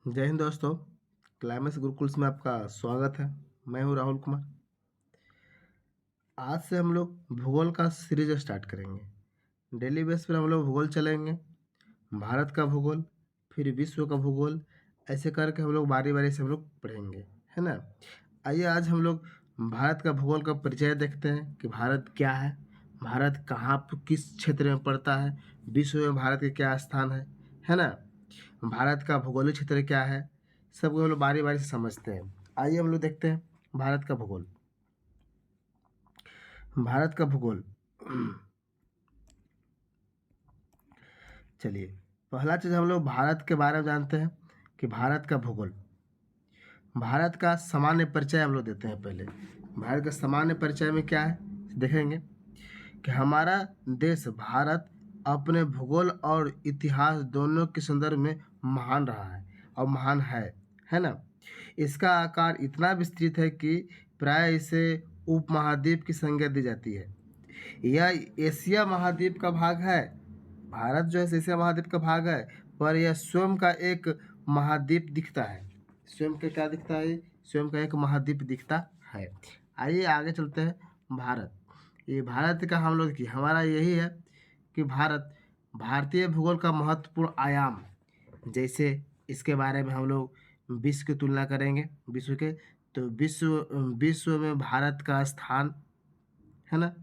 जय हिंद दोस्तों। क्लाइमेक्स गुरुकुल्स में आपका स्वागत है। मैं हूं राहुल कुमार। आज से हम लोग भूगोल का सीरीज स्टार्ट करेंगे। डेली बेस पर हम लोग भूगोल चलेंगे। भारत का भूगोल, फिर विश्व का भूगोल, ऐसे करके हम लोग बारी बारी से हम लोग पढ़ेंगे, है ना। आइए आज हम लोग भारत का भूगोल का परिचय देखते हैं कि भारत क्या है, भारत कहाँ किस क्षेत्र में पड़ता है, विश्व में भारत के क्या स्थान है ना। भारत का भूगोलिक क्षेत्र क्या है, सबको हम लोग बारी बारी से समझते हैं। आइए हम लोग देखते हैं भारत का भूगोल। भारत का भूगोल चलिए, पहला चीज़ हम लोग भारत के बारे में जानते हैं कि भारत का भूगोल। भारत का सामान्य परिचय हम लोग देते हैं। पहले भारत का सामान्य परिचय में क्या है देखेंगे कि हमारा देश भारत अपने भूगोल और इतिहास दोनों के संदर्भ में महान रहा है और महान है ना। इसका आकार इतना विस्तृत है कि प्राय इसे उपमहाद्वीप की संज्ञा दी जाती है। यह एशिया महाद्वीप का भाग है। भारत जो है एशिया महाद्वीप का भाग है, पर यह स्वयं का एक महाद्वीप दिखता है। स्वयं का क्या दिखता है? स्वयं का एक महाद्वीप दिखता है। आइए आगे चलते हैं। भारत, ये भारत का हम लोग की हमारा यही है कि भारत भारतीय भूगोल का महत्वपूर्ण आयाम, जैसे इसके बारे में हम लोग विश्व की तुलना करेंगे। विश्व के तो विश्व में भारत का स्थान, है ना,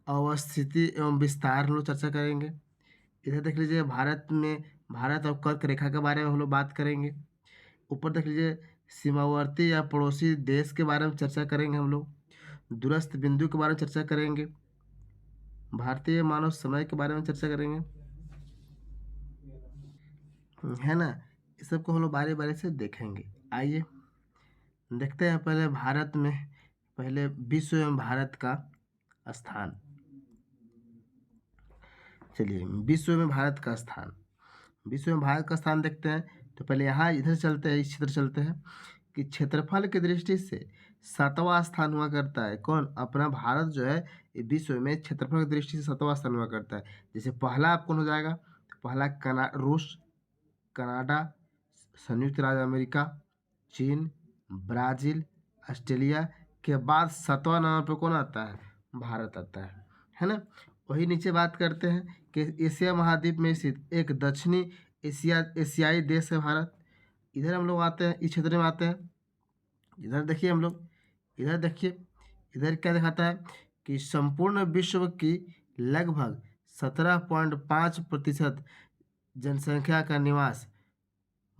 अवस्थिति एवं विस्तार हम लोग चर्चा करेंगे। इधर देख लीजिए भारत में भारत और कर्क रेखा के बारे में हम लोग बात करेंगे। ऊपर देख लीजिए सीमावर्ती या पड़ोसी देश के बारे में चर्चा करेंगे हम लोग। दूरस्थ बिंदु के बारे में चर्चा करेंगे। भारतीय मानव समय के बारे में चर्चा करेंगे, है ना। इस सबको हम लोग बारी बारी से देखेंगे। आइए देखते हैं पहले भारत में, पहले विश्व में भारत का स्थान। चलिए, विश्व में भारत का स्थान, विश्व में भारत का स्थान देखते हैं। तो पहले यहाँ इधर चलते हैं, इस क्षेत्र चलते हैं कि क्षेत्रफल की दृष्टि से 7वां स्थान हुआ करता है। कौन? अपना भारत जो है विश्व में क्षेत्रफल की दृष्टि से 7वां स्थान हुआ करता है। जैसे पहला आप कौन हो जाएगा? तो पहला रूस, कनाडा, संयुक्त राज्य अमेरिका, चीन, ब्राज़ील, ऑस्ट्रेलिया के बाद 7वां नंबर पर कौन आता है? भारत आता है ना। वही नीचे बात करते हैं कि एशिया महाद्वीप में स्थित एक दक्षिणी एशियाई देश है भारत। इधर हम लोग आते हैं, इस क्षेत्र में आते हैं। इधर देखिए हम लोग, इधर देखिए, इधर क्या दिखाता है कि संपूर्ण विश्व की लगभग 17.5% जनसंख्या का निवास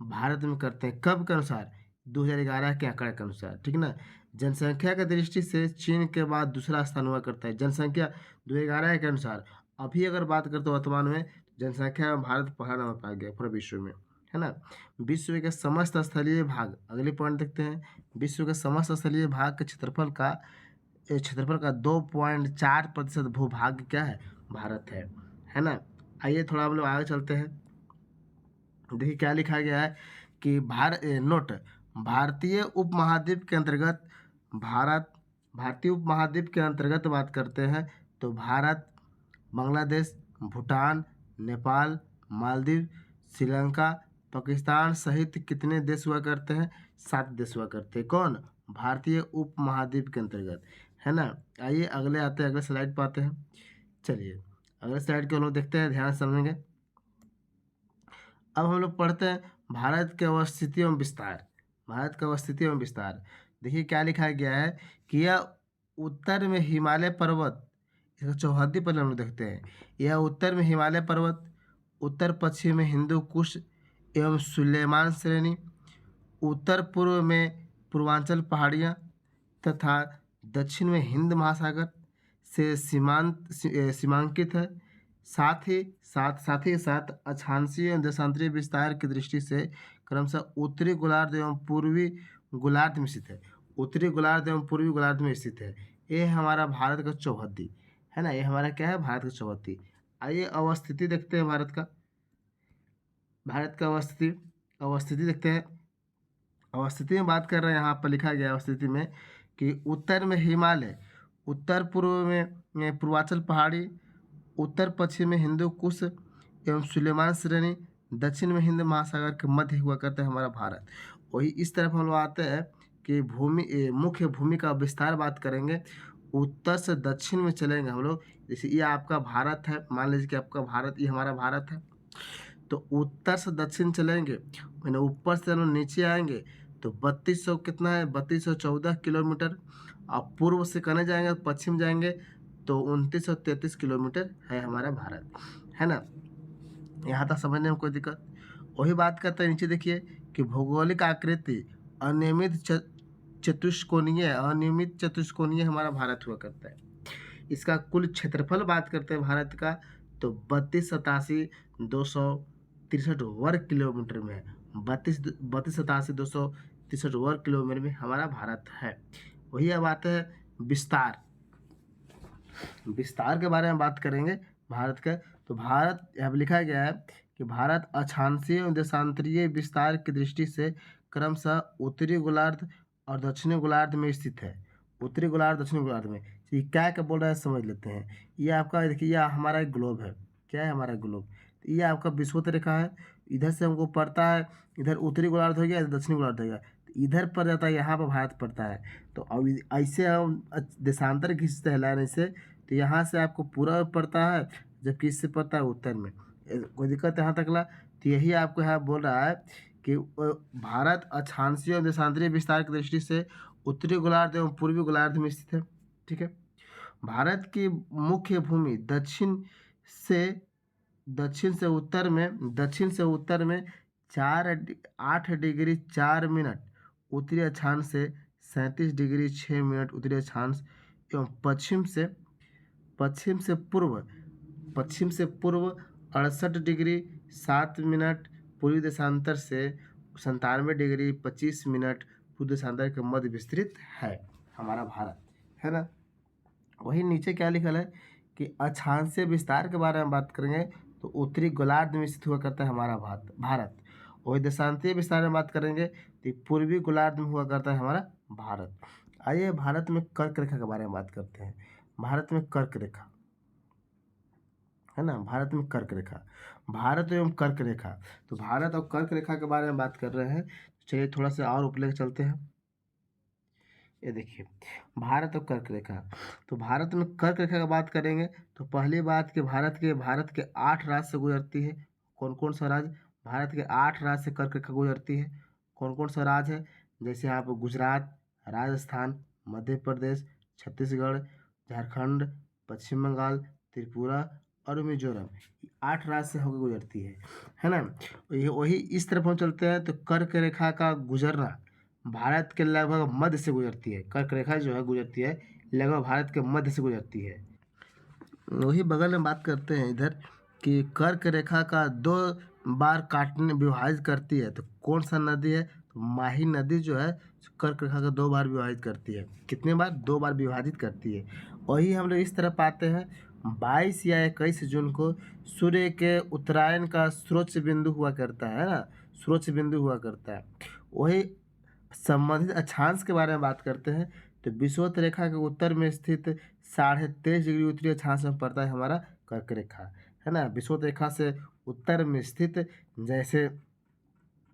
भारत में करते हैं। कब के अनुसार? 2011 के आंकड़े के अनुसार, ठीक ना। जनसंख्या की दृष्टि से चीन के बाद दूसरा स्थान हुआ करता है जनसंख्या 2011 के अनुसार। अभी अगर बात करते हो वर्तमान में, जनसंख्या में भारत पहला नंबर पर आ गया पूरे विश्व में, है ना। विश्व के समस्त स्थलीय भाग, अगले पॉइंट देखते हैं। विश्व के समस्त स्थलीय भाग के क्षेत्रफल का 2.4% भूभाग क्या है? भारत है ना। आइए थोड़ा हम लोग आगे चलते हैं। देखिए क्या लिखा गया है कि नोट, भारतीय उपमहाद्वीप के अंतर्गत भारत, भारतीय उपमहाद्वीप के अंतर्गत बात करते हैं तो भारत, बांग्लादेश, भूटान, नेपाल, मालदीव, श्रीलंका, पाकिस्तान सहित कितने देश हुआ करते हैं? 7 देश हुआ करते हैं। कौन? भारतीय उपमहाद्वीप के अंतर्गत, है ना। आइए अगले आते हैं, अगले स्लाइड पर आते हैं। चलिए अगले स्लाइड को हम लोग देखते हैं, ध्यान से समझेंगे। अब हम लोग पढ़ते हैं भारत की अवस्थिति एवं विस्तार। भारत का अवस्थिति एवं विस्तार, देखिए क्या लिखा गया है कि यह उत्तर में हिमालय पर्वत, इसका चौहद्दी पर हम लोग देखते हैं। यह उत्तर में हिमालय पर्वत, उत्तर पश्चिम में हिंदू कुश एवं सुलेमान श्रेणी, उत्तर पूर्व में पूर्वांचल पहाड़ियाँ तथा दक्षिण में हिंद महासागर से सीमांकित है। साथ ही साथ अक्षांशीय एवं देशांतरीय विस्तार की दृष्टि से क्रमशः उत्तरी गोलार्ध एवं पूर्वी गोलार्ध में स्थित है। उत्तरी गोलार्ध एवं पूर्वी गोलार्ध में स्थित है। ये है हमारा भारत का चौहद्दी, है ना। ये हमारा क्या है? भारत का चौहद्दी। आइए अवस्थिति देखते हैं भारत का। भारत का अवस्थिति देखते हैं। अवस्थिति में बात कर रहे हैं, यहाँ पर लिखा गया है अवस्थिति में कि उत्तर में हिमालय, उत्तर पूर्व में पूर्वांचल पहाड़ी, उत्तर पश्चिम में हिंदू कुश एवं सुलेमान श्रेणी, दक्षिण में हिंद महासागर के मध्य हुआ करता है हमारा भारत। वही इस तरफ हम लोग आते हैं कि मुख्य भूमि का विस्तार बात करेंगे। उत्तर से दक्षिण में चलेंगे हम लोग। जैसे ये आपका भारत है, मान लीजिए कि आपका भारत, ये हमारा भारत है। तो उत्तर से दक्षिण चलेंगे, मैंने ऊपर से हम लोग नीचे आएंगे तो 3200 कितना है, 3214 किलोमीटर। अब पूर्व से कहने जाएंगे, पश्चिम जाएंगे तो 2933 किलोमीटर है हमारा भारत, है ना। यहाँ तक समझने में कोई दिक्कत। वही बात करते हैं, नीचे देखिए कि भौगोलिक आकृति अनियमित चतुष्कोणीय हमारा भारत हुआ करता है। इसका कुल क्षेत्रफल बात करते हैं भारत का, तो 32,87,263 वर्ग किलोमीटर में है। 32,87,263 वर्ग किलोमीटर में हमारा भारत है। वही अब आते हैं विस्तार के बारे में बात करेंगे भारत का। तो भारत यहाँ पर लिखा गया है कि भारत अक्षांशीय एवं देशांतरीय विस्तार की दृष्टि से क्रमशः उत्तरी गोलार्ध और दक्षिणी गोलार्ध में स्थित है। उत्तरी गोलार्ध, दक्षिणी गोलार्ध में। ये क्या बोल रहा है समझ लेते हैं। ये आपका देखिए, यह हमारा एक ग्लोब है। क्या है हमारा ग्लोब? तो ये आपका विषुवत रेखा है। इधर से हमको पड़ता है, इधर उत्तरी गोलार्ध हो गया, इधर दक्षिणी गोलार्ध हो गया। तो इधर पड़ जाता है, यहाँ पर भारत पड़ता है। तो अब ऐसे हम देशांतर खींचते हैं लाइन ऐसे, तो यहाँ से आपको पूरब पड़ता है, जबकि इससे पड़ता है उत्तर में। कोई दिक्कत यहाँ तक ला? तो यही आपको यहाँ बोल रहा है कि भारत अक्षांशीय और देशांतरीय विस्तार की दृष्टि से उत्तरी गोलार्ध एवं पूर्वी गोलार्ध में स्थित है। ठीक है। भारत की मुख्य भूमि दक्षिण से उत्तर में 8 डिग्री 4 मिनट उत्तरी अक्षांश से 37 डिग्री 6 मिनट उत्तरी अक्षांश एवं पश्चिम से पूर्व 68 डिग्री 7 मिनट पूर्वी देशांतर से 97 डिग्री 25 मिनट पूर्वी देशांतर के मध्य विस्तृत है हमारा भारत, है ना। वही नीचे क्या लिखा है कि अक्षांशीय विस्तार के बारे में बात करेंगे तो उत्तरी गोलार्ध में स्थित हुआ करता है हमारा भारत। वही देशांतीय विस्तार में बात करेंगे तो पूर्वी गोलार्ध में हुआ करता है हमारा भारत। आइए भारत में कर्क रेखा के बारे में बात करते हैं। भारत में कर्क रेखा, है ना। भारत में कर्क रेखा, भारत एवं कर्क रेखा। तो भारत और कर्क रेखा के बारे में बात कर रहे हैं। चलिए थोड़ा सा और ऊपर लेकर चलते हैं। ये देखिए भारत और कर्क रेखा। तो भारत में कर्क रेखा की बात करेंगे तो पहली बात कि भारत के 8 राज्य से गुजरती है। कौन कौन सा राज्य? भारत के 8 राज्य से कर्क रेखा गुजरती है। कौन कौन सा राज्य है? जैसे यहाँ पर गुजरात, राजस्थान, मध्य प्रदेश, छत्तीसगढ़, झारखंड, पश्चिम बंगाल, त्रिपुरा और मिजोरम। 8 राज्य से होकर गुजरती है ना। वही इस तरफ हम चलते हैं तो कर्क रेखा का गुजरना भारत के लगभग मध्य से गुजरती है। कर्क रेखा जो है गुजरती है लगभग भारत के मध्य से गुजरती है। वही बगल में बात करते हैं इधर कि कर्क रेखा का 2 बार विभाजित करती है। तो कौन सा नदी है? तो माही नदी जो है कर्क रेखा का 2 बार विभाजित करती है। कितने बार? 2 बार विभाजित करती है। वही हम लोग इस तरफ आते हैं 22 या 21 जून को सूर्य के उत्तरायण का स्रोत बिंदु हुआ करता है ना, स्रोत बिंदु हुआ करता है। वही संबंधित अक्षांश के बारे में बात करते हैं तो विषुवत रेखा के उत्तर में स्थित 23.5 डिग्री उत्तरी अक्षांश में पड़ता है हमारा कर्क रेखा, है ना। विषुवत रेखा से उत्तर में स्थित, जैसे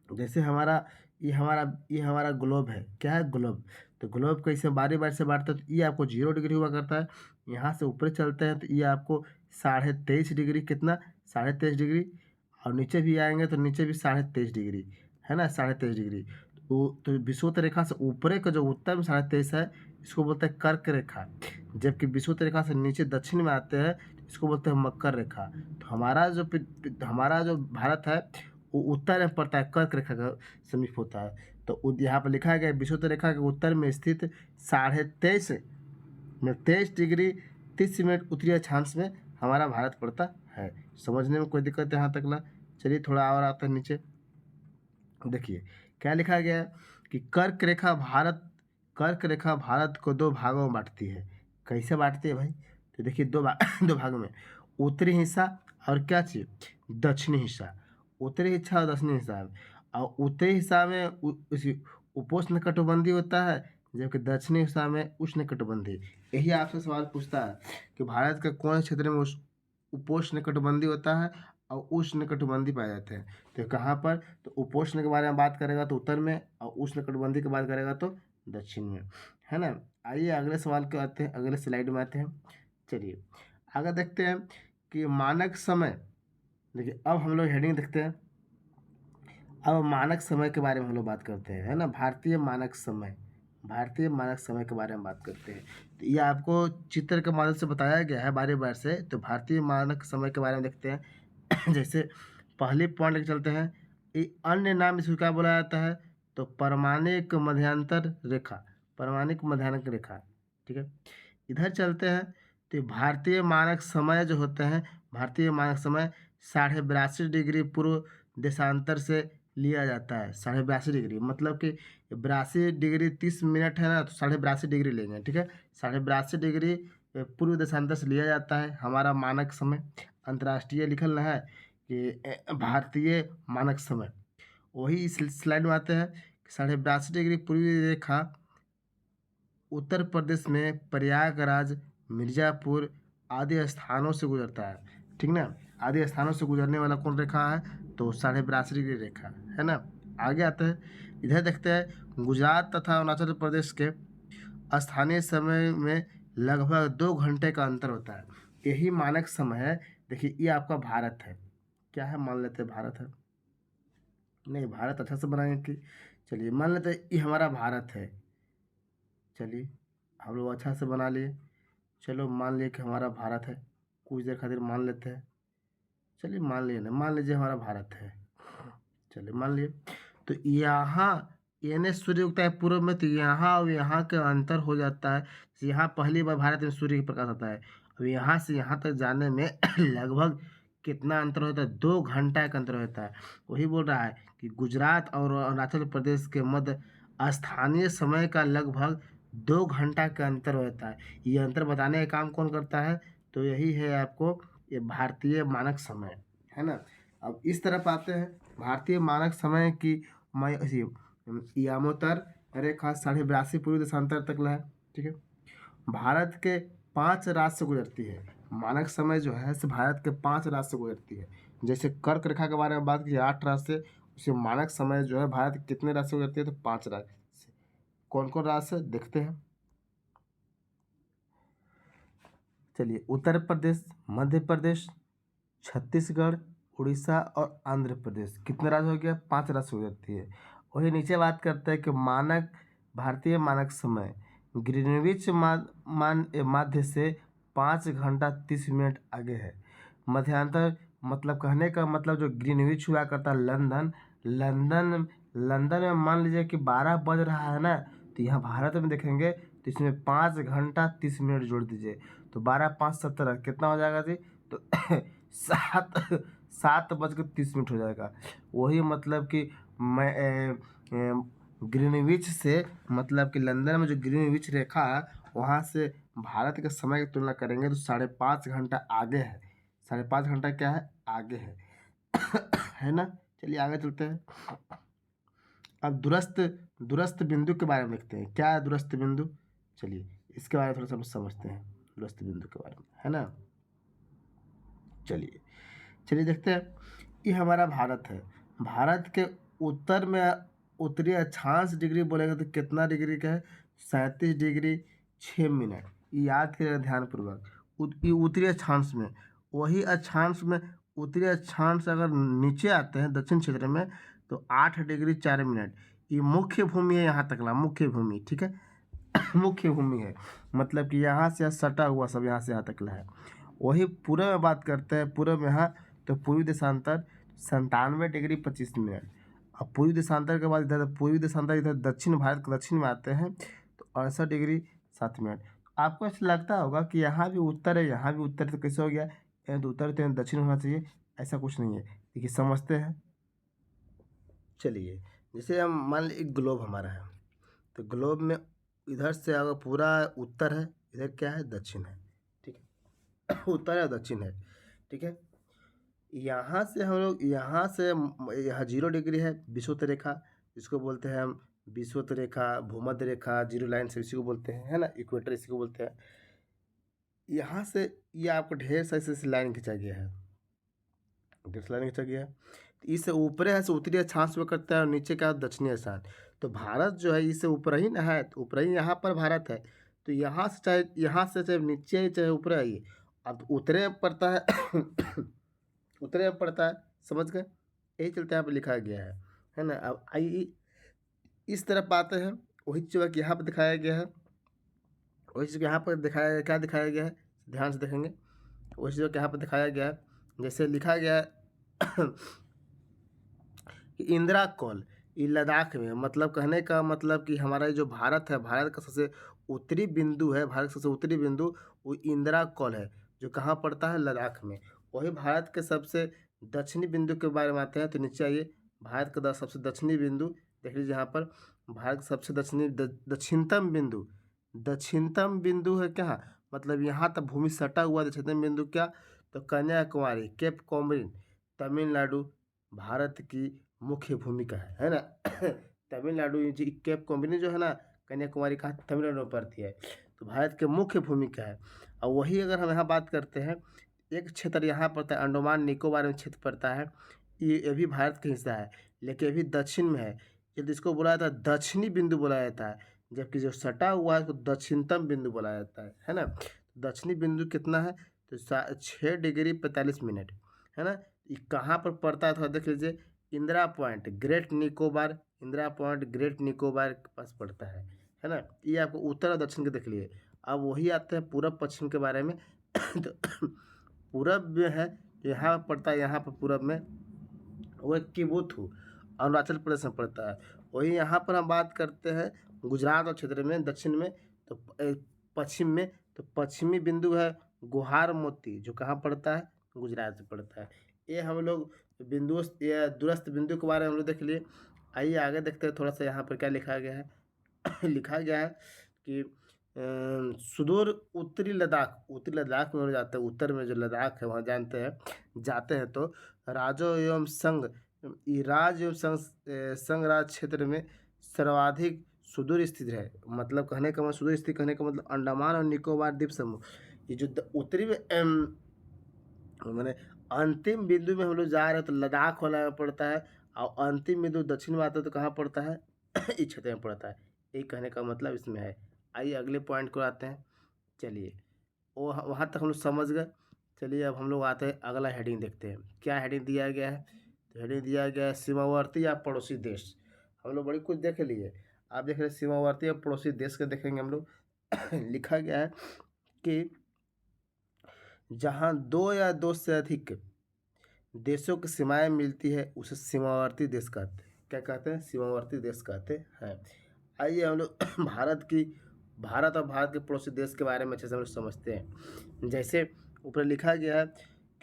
ये हमारा ग्लोब है। क्या है? ग्लोब। तो ग्लोब को इसे बारी बारी से बांटते हैं तो ये आपको 0 डिग्री हुआ करता है। यहाँ से ऊपर चलते हैं तो ये आपको 23.5 डिग्री, कितना? 23.5 डिग्री। और नीचे भी आएंगे तो नीचे भी 23.5 डिग्री, है ना, 23.5 डिग्री। तो विषुवत रेखा से ऊपर का जो उत्तर में 23.5 है इसको बोलते हैं कर्क रेखा, जबकि विषुवत रेखा से नीचे दक्षिण में आते हैं इसको बोलते हैं मकर रेखा। तो हमारा जो भारत है वो उत्तर में पड़ता है, कर्क रेखा का समीप होता है। तो यहाँ पर लिखा गया विषुवत रेखा के उत्तर में स्थित 23 डिग्री 30 मिनट उत्तरी अक्षांश में हमारा भारत पड़ता है। समझने में कोई दिक्कत यहाँ तक ना? चलिए थोड़ा और आता है नीचे। देखिए क्या लिखा गया है कि कर्क रेखा भारत को 2 भागों में बांटती है। कैसे बांटती है भाई? तो देखिए 2 भागों में, उत्तरी हिस्सा और क्या चीज? दक्षिणी हिस्सा। उत्तरी हिस्सा और दक्षिणी हिस्सा। और उत्तरी हिस्सा में उपोष्ण कटिबंधीय होता है, जबकि दक्षिणी हिस्सा में उष्ण कटिबंधीय। यही आपसे सवाल पूछता है कि भारत का कौन क्षेत्र में उपोष्ण कटिबंधीय होता है और उष्णकटिबंधीय पाए जाते हैं। तो कहाँ पर, तो उपोष्ण के बारे में बात करेगा तो उत्तर में, और उष्णकटिबंधीय की बात करेगा तो दक्षिण में, है ना। आइए अगले सवाल के आते हैं, अगले स्लाइड में आते हैं। चलिए आगे देखते हैं कि मानक समय। देखिए अब हम लोग हेडिंग देखते हैं। अब मानक समय के बारे में हम लोग बात करते हैं, है ना। भारतीय मानक समय, भारतीय मानक समय के बारे में बात करते हैं। तो ये आपको चित्र के माध्यम से बताया गया है बारी बार से। तो भारतीय मानक समय के बारे में देखते हैं। जैसे पहले पॉइंट लेके चलते हैं, ये अन्य नाम इसको क्या बोला जाता है, तो परमाणिक मध्यांतर रेखा, परमाणिक मध्यांतर रेखा, ठीक है। इधर चलते हैं तो भारतीय मानक समय जो होते हैं, भारतीय मानक समय 82.5 डिग्री पूर्व देशांतर से लिया जाता है। 82.5 डिग्री मतलब कि 82 डिग्री 30 मिनट है ना, तो 82.5 डिग्री लेंगे, ठीक है। 82.5 डिग्री पूर्व देशांतर से लिया जाता है हमारा मानक समय। अंतर्राष्ट्रीय लिखल है कि भारतीय मानक समय। वही इस स्लाइड में आते हैं, 82.5 डिग्री पूर्वी रेखा उत्तर प्रदेश में प्रयागराज, मिर्ज़ापुर आदि स्थानों से गुजरता है, ठीक ना। आदि स्थानों से गुजरने वाला कौन रेखा है, तो 82.5 डिग्री रेखा, है ना। आगे आते हैं, इधर देखते हैं गुजरात तथा अरुणाचल प्रदेश के स्थानीय समय में लगभग 2 घंटे का अंतर होता है। यही मानक समय है। देखिए ये आपका भारत है, क्या है, मान लेते हैं भारत है, नहीं भारत अच्छा से बनाएंगे कि, चलिए मान लेते हैं ये हमारा भारत है। चलिए हम लोग अच्छा से बना लिए, चलो मान लिए कि हमारा भारत है, कुछ देर खातिर मान लेते हैं। चलिए मान लिए ना, मान लीजिए हमारा भारत है, चलिए मान लिए। तो यहाँ यानी सूर्य उगता है पूर्व में, तो यहाँ और यहाँ का अंतर हो जाता है। यहाँ पहली बार भारत में सूर्य की प्रकाश आता है। अब यहाँ से यहाँ तक जाने में लगभग कितना अंतर होता है, 2 घंटा का अंतर होता है। वही बोल रहा है कि गुजरात और अरुणाचल प्रदेश के मध्य स्थानीय समय का लगभग 2 घंटा का अंतर होता है। ये अंतर बताने का काम कौन करता है, तो यही है आपको ये भारतीय मानक समय, है ना। अब इस तरफ आते हैं, भारतीय मानक समय की यामोत्तर रेखा 82.5 पूर्व देशांतर तक है, ठीक है। भारत के 5 राज्य से गुजरती है। मानक समय जो है भारत के 5 राज्य से गुजरती है। जैसे कर्क रेखा के बारे में बात की 8 राज्य से, उसे मानक समय जो है भारत के कितने राज्य से गुजरती है, तो 5 राज्य से। कौन कौन राज्य से देखते हैं, चलिए उत्तर प्रदेश, मध्य प्रदेश, छत्तीसगढ़, उड़ीसा और आंध्र प्रदेश। कितने राज्य हो गया, 5 राज्य हो जाती है। वही नीचे बात करते हैं कि मानक भारतीय मानक समय ग्रीनविच माध्य से 5 घंटा 30 मिनट आगे है। मध्यांतर मतलब कहने का मतलब जो ग्रीनविच हुआ करता है लंदन, लंदन में मान लीजिए कि 12 बज रहा है ना, तो यहाँ भारत में देखेंगे तो इसमें 5 घंटा 30 मिनट जोड़ दीजिए, तो 12×5 = 17 कितना हो जाएगा जी, तो 7:30 हो जाएगा। वही मतलब कि मैं ग्रीनविच से, मतलब कि लंदन में जो ग्रीनविच रेखा है वहाँ से भारत के समय की तुलना करेंगे तो 5.5 घंटा आगे है। 5.5 घंटा क्या है, आगे है। है ना। चलिए आगे चलते हैं। अब दूरस्थ बिंदु के बारे में देखते हैं, क्या है दूरस्थ बिंदु। चलिए इसके बारे में थोड़ा सा हम समझते हैं, दूरस्थ बिंदु के बारे में, है ना। चलिए देखते हैं, ये हमारा भारत है। भारत के उत्तर में उत्तरी अक्षांश डिग्री बोलेंगे तो कितना डिग्री का है, 37 डिग्री 6 मिनट। ये याद करिएगा ध्यानपूर्वक। ये उत्तरी अक्षांश में, वही अक्षांश में उत्तरी अक्षांश अगर नीचे आते हैं दक्षिण क्षेत्र में तो 8 डिग्री 4 मिनट। ये मुख्य भूमि है, यहाँ तक ला मुख्य भूमि, ठीक है। मुख्य भूमि है मतलब कि यहाँ से सटा हुआ सब यहाँ से यहाँ तक ला है। वही पूर्व में बात करते हैं, पूर्व में यहाँ तो पूर्वी देशांतर 97 डिग्री 25 मिनट। अब पूर्वी देशांतर के बाद इधर पूर्वी देशांतर इधर दक्षिण भारत के दक्षिण में आते हैं तो 68 डिग्री 7 मिनट। आपको ऐसा लगता होगा कि यहाँ भी उत्तर है, यहाँ भी उत्तर, तो कैसे हो गया, यहाँ तो उत्तर तो यहाँ दक्षिण होना चाहिए, ऐसा कुछ नहीं है। देखिए समझते हैं। चलिए जैसे हम मान लीजिए एक ग्लोब हमारा है, तो ग्लोब में इधर से अगर पूरा उत्तर है, इधर क्या है, दक्षिण है, ठीक है। उत्तर है दक्षिण है, ठीक है। यहाँ से हम लोग यहाँ से यहाँ 0 डिग्री है विषुवत रेखा, इसको बोलते हैं हम विषुवत रेखा, भूमध्य रेखा, जीरो लाइन से इसी को बोलते हैं, है ना, इक्वेटर इसी को बोलते हैं। यहाँ से ये आपको ढेर सारी लाइन खींचा गया है, गैस लाइन खींचा गया है। तो इससे ऊपरे है से उत्तरी अक्षांश में करता है और नीचे का दक्षिणी अक्षांश। तो भारत जो है इससे ऊपर ही ना है, तो ऊपर ही यहाँ पर भारत है। तो यहाँ से चाहे नीचे है चाहे ऊपर आइए, अब उत्तरे में पड़ता है उत्तरे में पड़ता है, समझ गए। यही चलते यहाँ पर लिखा गया है ना। अब आइए इस तरफ आते हैं, वही चीज़ यहाँ पर दिखाया गया है, वही चीज़ यहाँ पर दिखाया क्या दिखाया गया है, ध्यान से देखेंगे। वही चीज़ यहाँ पर दिखाया गया है, जैसे लिखा गया है कि इंदिरा कॉल ये लद्दाख में, मतलब कहने का मतलब कि हमारा जो भारत है, भारत का सबसे उत्तरी बिंदु है, भारत का सबसे उत्तरी बिंदु वो इंदिरा कॉल है, जो कहाँ पड़ता है, लद्दाख में। वही भारत के सबसे दक्षिणी बिंदु के बारे में आते हैं। तो नीचे आइए, भारत का सबसे दक्षिणी बिंदु देख लीजिए यहाँ पर, भारत का सबसे दक्षिणतम बिंदु है क्या, मतलब यहाँ तक भूमि सटा हुआ दक्षिणतम बिंदु क्या, तो कन्याकुमारी, केप कॉमरिन, तमिलनाडु भारत की मुख्य भूमिका है ना। तमिलनाडु जी केप कॉमरिन जो है ना, कन्याकुमारी कहाँ तमिलनाडु में पड़ती है, तो भारत के मुख्य भूमिका है। और वही अगर हम यहाँ बात करते हैं, एक क्षेत्र यहाँ पड़ता है अंडमान निकोबार में क्षेत्र पड़ता है, ये भी भारत का हिस्सा है, लेकिन अभी दक्षिण में है। यदि इसको बोला जाता है दक्षिणी बिंदु बोला जाता है, जबकि जो सटा हुआ है उसको दक्षिणतम बिंदु बोला जाता है ना। दक्षिणी बिंदु कितना है, तो 6 डिग्री 45 मिनट है ना। ये कहाँ पर पड़ता है, थोड़ा देख लीजिए, Indira point great Nicobar, Indira point great Nicobar के पास पड़ता है ना। ये आपको उत्तर और दक्षिण के देख लिए। अब वही आते हैं पूरब पश्चिम के बारे में। तो पूरब में है, यहाँ पड़ता है, यहाँ पर पूरब में वो किबुथु अरुणाचल प्रदेश में पड़ता है। वही यहाँ पर हम बात करते हैं गुजरात और क्षेत्र में, दक्षिण में, तो पश्चिम में, तो पश्चिमी बिंदु है गुहार मोती, जो कहाँ पड़ता है, गुजरात में पड़ता है। ये हम लोग बिंदु या दूरस्थ बिंदु के बारे में हम लोग देख लिए। आइए आगे देखते हैं थोड़ा सा यहाँ पर क्या लिखा गया है। लिखा गया है कि सुदूर उत्तरी लद्दाख में जाते हैं, उत्तर में जो लद्दाख है वहाँ जानते हैं जाते हैं, तो राज्यों एवं राज्य एवं संघ राज्य क्षेत्र में सर्वाधिक सुदूर स्थित है। मतलब कहने का मतलब सुदूर स्थित कहने का मतलब अंडमान और निकोबार द्वीप समूह, ये जो उत्तरी में मैंने अंतिम बिंदु में हम लोग जा रहे हैं, तो लद्दाख वाला में पड़ता है, और अंतिम बिंदु दक्षिण में आता है तो कहाँ पड़ता है, इस क्षेत्र में पड़ता है। यही कहने का मतलब इसमें है। आइए अगले पॉइंट को आते हैं। चलिए वो वहाँ तक हम लोग समझ गए। चलिए अब हम लोग आते हैं अगला हेडिंग देखते हैं, क्या हेडिंग दिया गया है। तो हेडिंग दिया गया है सीमावर्ती या पड़ोसी देश। हम लोग बड़ी कुछ देख लिए, आप देख रहे हैं सीमावर्ती या पड़ोसी देश के देखेंगे हम लोग। लिखा गया है कि जहाँ दो या दो से अधिक देशों की सीमाएं मिलती है उसे सीमावर्ती देश कहते हैं। क्या कहते हैं, सीमावर्ती देश कहते हैं। आइए हम लोग भारत और भारत के पड़ोसी देश के बारे में अच्छे से हम लोग समझते हैं। जैसे ऊपर लिखा गया है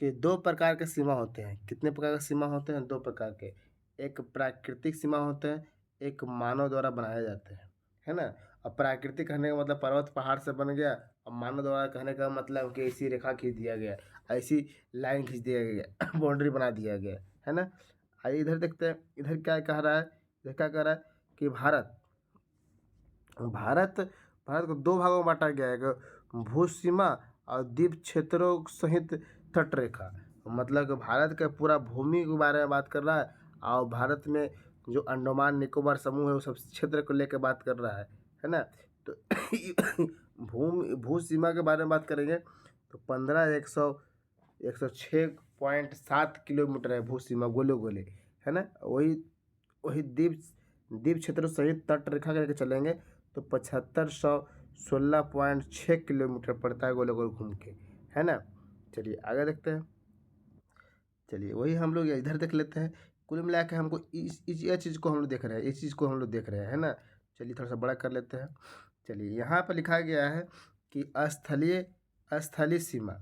कि 2 प्रकार के सीमा होते हैं। कितने प्रकार के सीमा होते हैं, 2 प्रकार के। एक प्राकृतिक सीमा होते हैं, एक मानव द्वारा बनाए जाते हैं, है ना। अब प्राकृतिक कहने का मतलब पर्वत पहाड़ से बन गया, और मानव द्वारा कहने का मतलब कि ऐसी रेखा खींच दिया गया, ऐसी लाइन खींच दिया गया, बाउंड्री बना दिया गया, है ना। आइए इधर देखते हैं, इधर क्या कह रहा है, इधर क्या कह रहा है कि भारत को 2 भागों में बांटा गया है, भू सीमा और द्वीप क्षेत्रों सहित तट रेखा। मतलब कि भारत के पूरा भूमि के बारे में बात कर रहा है, और भारत में जो अंडमान निकोबार समूह है वो सब क्षेत्र को लेकर बात कर रहा है ना। तो भू सीमा के बारे में बात करेंगे तो 106.7 किलोमीटर है भू सीमा, गोले, है ना। वही द्वीप क्षेत्र सहित तट रेखा करके चलेंगे तो 7516.6 किलोमीटर पड़ता है गोले घूम के, है ना। चलिए आगे देखते हैं। चलिए वही हम लोग इधर देख लेते हैं। कुल मिला के हमको ये चीज़ को हम लोग देख रहे हैं, इस चीज़ को हम लोग देख रहे हैं, है ना। चलिए थोड़ा सा बड़ा कर लेते हैं। चलिए यहाँ पर लिखा गया है कि स्थलीय सीमा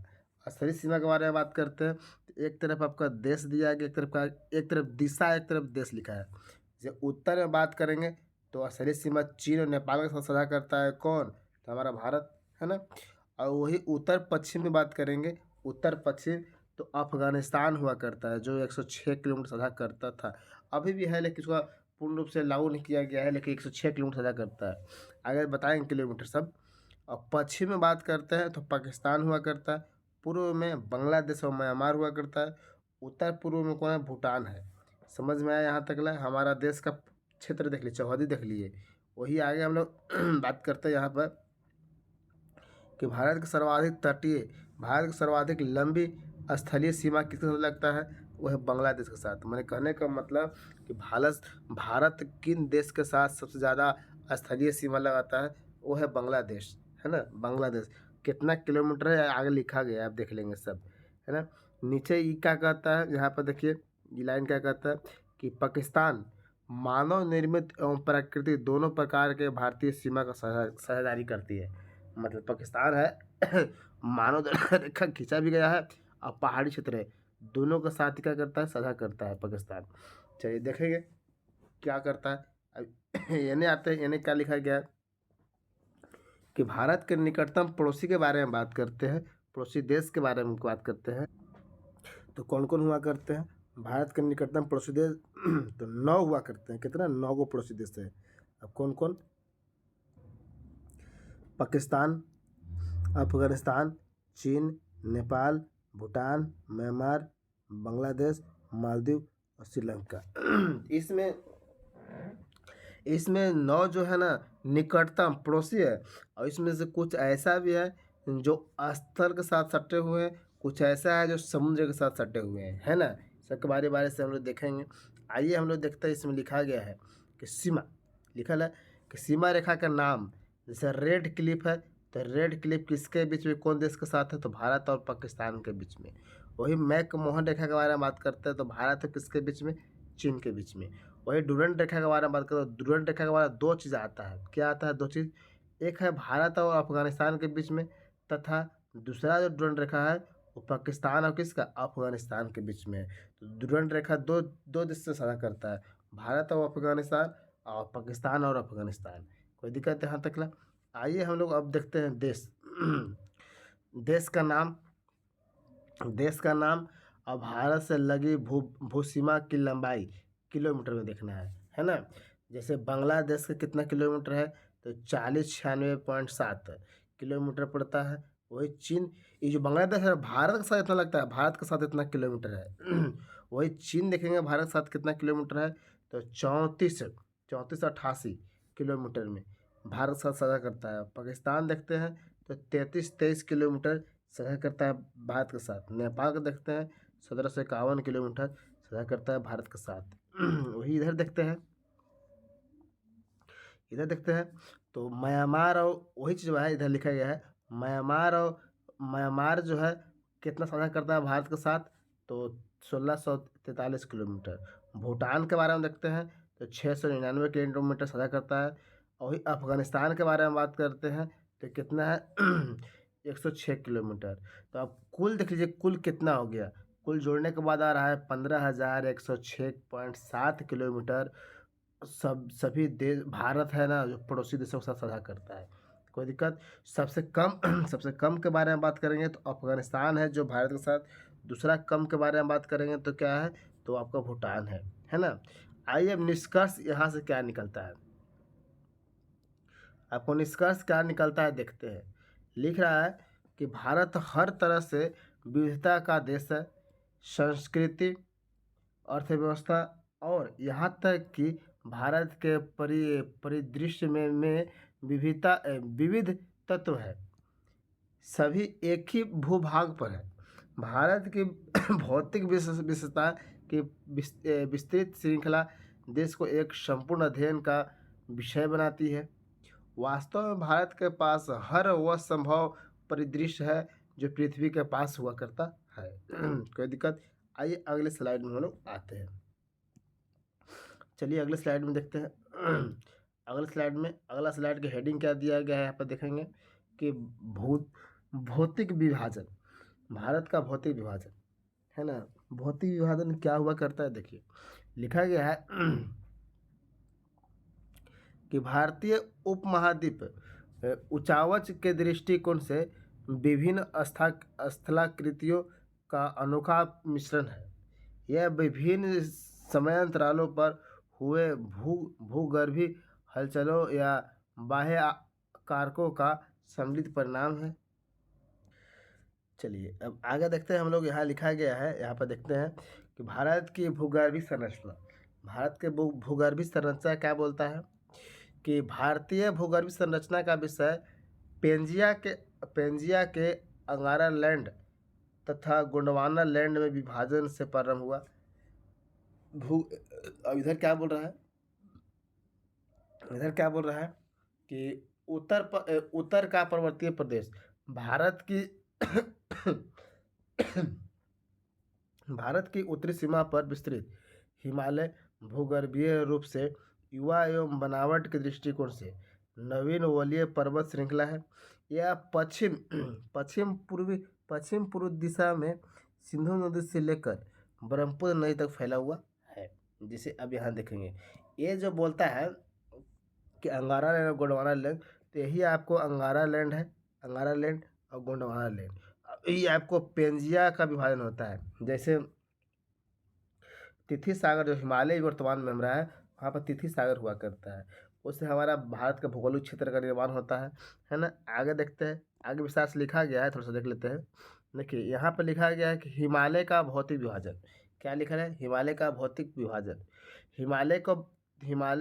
के बारे में बात करते हैं। तो एक तरफ आपका देश दिया गया, एक तरफ दिशा, एक तरफ देश लिखा है। जैसे उत्तर में बात करेंगे तो स्थलीय सीमा चीन और नेपाल के साथ साझा करता है कौन, तो हमारा भारत, है ना। और वही उत्तर पश्चिम में बात करेंगे, उत्तर पश्चिम तो अफगानिस्तान हुआ करता है, जो 106 किलोमीटर साझा करता था, अभी भी है, लेकिन उसका पूर्ण रूप से लागू नहीं किया गया है, लेकिन 106 किलोमीटर साझा करता है। आगे बताएंगे किलोमीटर सब। और पश्चिम में बात करते हैं तो पाकिस्तान हुआ करता है, पूर्व में बांग्लादेश और म्यांमार हुआ करता है, उत्तर पूर्व में कौन है? भूटान है। समझ में आया यहाँ तक? ला हमारा देश का क्षेत्र देख लीजिए, चौहदी देख लिए। वही आगे हम लोग बात करते हैं यहाँ पर कि भारत की सर्वाधिक लंबी स्थलीय सीमा किसके साथ लगता है? वो है बांग्लादेश के साथ। मैंने कहने का मतलब कि भारत किन देश के साथ सबसे ज़्यादा स्थलीय सीमा लगाता है? वो है बांग्लादेश, है ना। बांग्लादेश कितना किलोमीटर है आगे लिखा गया है, आप देख लेंगे सब, है ना। नीचे ये क्या कहता है, यहाँ पर देखिए ये लाइन क्या कहता है कि पाकिस्तान मानव निर्मित एवं प्राकृतिक दोनों प्रकार के भारतीय सीमा का साझेदारी करती है। मतलब पाकिस्तान है मानव रेखा खींचा भी गया है और पहाड़ी क्षेत्र है, दोनों का साथ क्या करता है? साझा करता है पाकिस्तान। चलिए देखेंगे क्या करता है। अब यानी आते हैं, यानी क्या लिखा गया है कि भारत के निकटतम पड़ोसी के बारे में बात करते हैं, पड़ोसी देश के बारे में बात करते हैं। तो कौन कौन हुआ करते हैं भारत के निकटतम पड़ोसी देश? तो 9 हुआ करते हैं। कितना? 9 को पड़ोसी देश है। अब कौन कौन? पाकिस्तान, अफगानिस्तान, चीन, नेपाल, भूटान, म्यांमार, बांग्लादेश, मालदीव और श्रीलंका। इसमें इसमें 9 जो है ना निकटतम पड़ोसी है, और इसमें से कुछ ऐसा भी है जो स्थल के साथ सटे हुए हैं, कुछ ऐसा है जो समुद्र के साथ सटे हुए हैं, है ना। सबके बारे से हम लोग देखेंगे। आइए हम लोग देखते हैं, इसमें लिखा गया है कि सीमा, लिखा है कि सीमा रेखा का नाम, जैसे रेड क्लिफ है, तो रेड क्लिफ किसके बीच में, कौन देश के साथ है? तो भारत और पाकिस्तान के बीच में। वही मैकमोहन रेखा के बारे में बात करते हैं, तो भारत और किसके बीच में? चीन के बीच में। वही डुरंड रेखा के बारे में बात करें तो डुरंड रेखा के बारे में 2 चीज़ आता है। क्या आता है? 2 चीज़। एक है भारत और अफगानिस्तान के बीच में, तथा दूसरा जो डुरंड रेखा है वो पाकिस्तान और किसका? अफगानिस्तान के बीच में है। तो डुरंड रेखा दो देश से साझा करता है, भारत और अफगानिस्तान और पाकिस्तान और अफगानिस्तान। कोई दिक्कत यहाँ तक ला? आइए हम लोग अब देखते हैं देश देश का नाम, और भारत से लगी भूसीमा की लंबाई किलोमीटर में देखना है ना। जैसे बांग्लादेश का कितना किलोमीटर है? तो 4096.7 किलोमीटर पड़ता है। वही चीन, ये जो बांग्लादेश है भारत के साथ इतना लगता है, भारत के साथ इतना किलोमीटर है। वही चीन देखेंगे भारत के साथ कितना किलोमीटर है? तो 3488 किलोमीटर में भारत के साथ साझा करता है। पाकिस्तान देखते हैं तो 3323 किलोमीटर साझा करता है भारत के साथ। नेपाल को देखते हैं 1751 किलोमीटर साझा करता है भारत के साथ। वही इधर देखते हैं तो म्यांमार, और वही चीज़ है इधर लिखा गया है, म्यांमार जो है कितना साझा करता है भारत के साथ? तो 1643 किलोमीटर। भूटान के बारे में देखते हैं तो 699 किलोमीटर साझा करता है। और वही अफगानिस्तान के बारे में बात करते हैं तो कितना है? 106 किलोमीटर। तो अब कुल देख लीजिए कुल कितना हो गया, कुल जोड़ने के बाद आ रहा है 15,106.7 किलोमीटर। सभी देश, भारत है ना जो पड़ोसी देशों के साथ साझा करता है। कोई दिक्कत? सबसे कम सबसे कम के बारे में बात करेंगे तो अफगानिस्तान है जो भारत के साथ। दूसरा कम के बारे में बात करेंगे तो क्या है? तो आपका भूटान है ना। आइए अब निष्कर्ष यहाँ से क्या निकलता है, आपको निष्कर्ष क्या निकलता है देखते हैं। लिख रहा है कि भारत हर तरह से विविधता का देश है, संस्कृति, अर्थव्यवस्था और यहाँ तक कि भारत के परिदृश्य में विविध तत्व है, सभी एक ही भूभाग पर है। भारत की भौतिक विशेषता की विस्तृत श्रृंखला देश को एक संपूर्ण अध्ययन का विषय बनाती है। वास्तव में भारत के पास हर वह संभव परिदृश्य है जो पृथ्वी के पास हुआ करता है। कोई दिक्कत? आइए अगले स्लाइड में हम लोग आते हैं। चलिए अगले स्लाइड में देखते हैं। अगला स्लाइड की हेडिंग क्या दिया गया है यहाँ पर देखेंगे कि भौतिक विभाजन, भारत का भौतिक विभाजन, है ना। भौतिक विभाजन क्या हुआ करता है देखिए, लिखा गया है कि भारतीय उपमहाद्वीप उचावच के दृष्टिकोण से विभिन्न स्थलाकृतियों का अनोखा मिश्रण है। यह विभिन्न समयांतरालों पर हुए भूगर्भीय हलचलों या बाह्य कारकों का सम्मिलित परिणाम है। चलिए अब आगे देखते हैं हम लोग। यहाँ लिखा गया है, यहाँ पर देखते हैं कि भारत की भूगर्भीय संरचना। भारत के भूगर्भीय संरचना क्या बोलता है कि भारतीय भूगर्भीय संरचना का विषय पेंजिया के अंगारा लैंड तथा गोंडवाना लैंड में विभाजन से प्रारंभ हुआ। भू अब इधर क्या बोल रहा है, कि उत्तर का पर्वतीय प्रदेश भारत की भारत की उत्तरी सीमा पर विस्तृत हिमालय भूगर्भीय रूप से युवा एवं बनावट के दृष्टिकोण से नवीन वलीय पर्वत श्रृंखला है। यह पश्चिम पूर्व दिशा में सिंधु नदी से लेकर ब्रह्मपुत्र नदी तक फैला हुआ है। जिसे अब यहाँ देखेंगे, ये जो बोलता है कि अंगारा लैंड और गोंडवाना लैंड, तो यही आपको अंगारा लैंड है, अंगारा लैंड और गोंडवाना लैंड। ये आपको पेंजिया का विभाजन होता है। जैसे तिथि सागर जो हिमालय वर्तमान में रहा है, वहाँ पर तिथि सागर हुआ करता है, उससे हमारा भारत का भौगोलिक क्षेत्र का निर्माण होता है ना। आगे देखते हैं, आगे विस्तार से लिखा गया है, थोड़ा सा देख लेते हैं। देखिए यहाँ पर लिखा गया है कि हिमालय का भौतिक विभाजन। क्या लिखा है? हिमालय का भौतिक विभाजन। हिमालय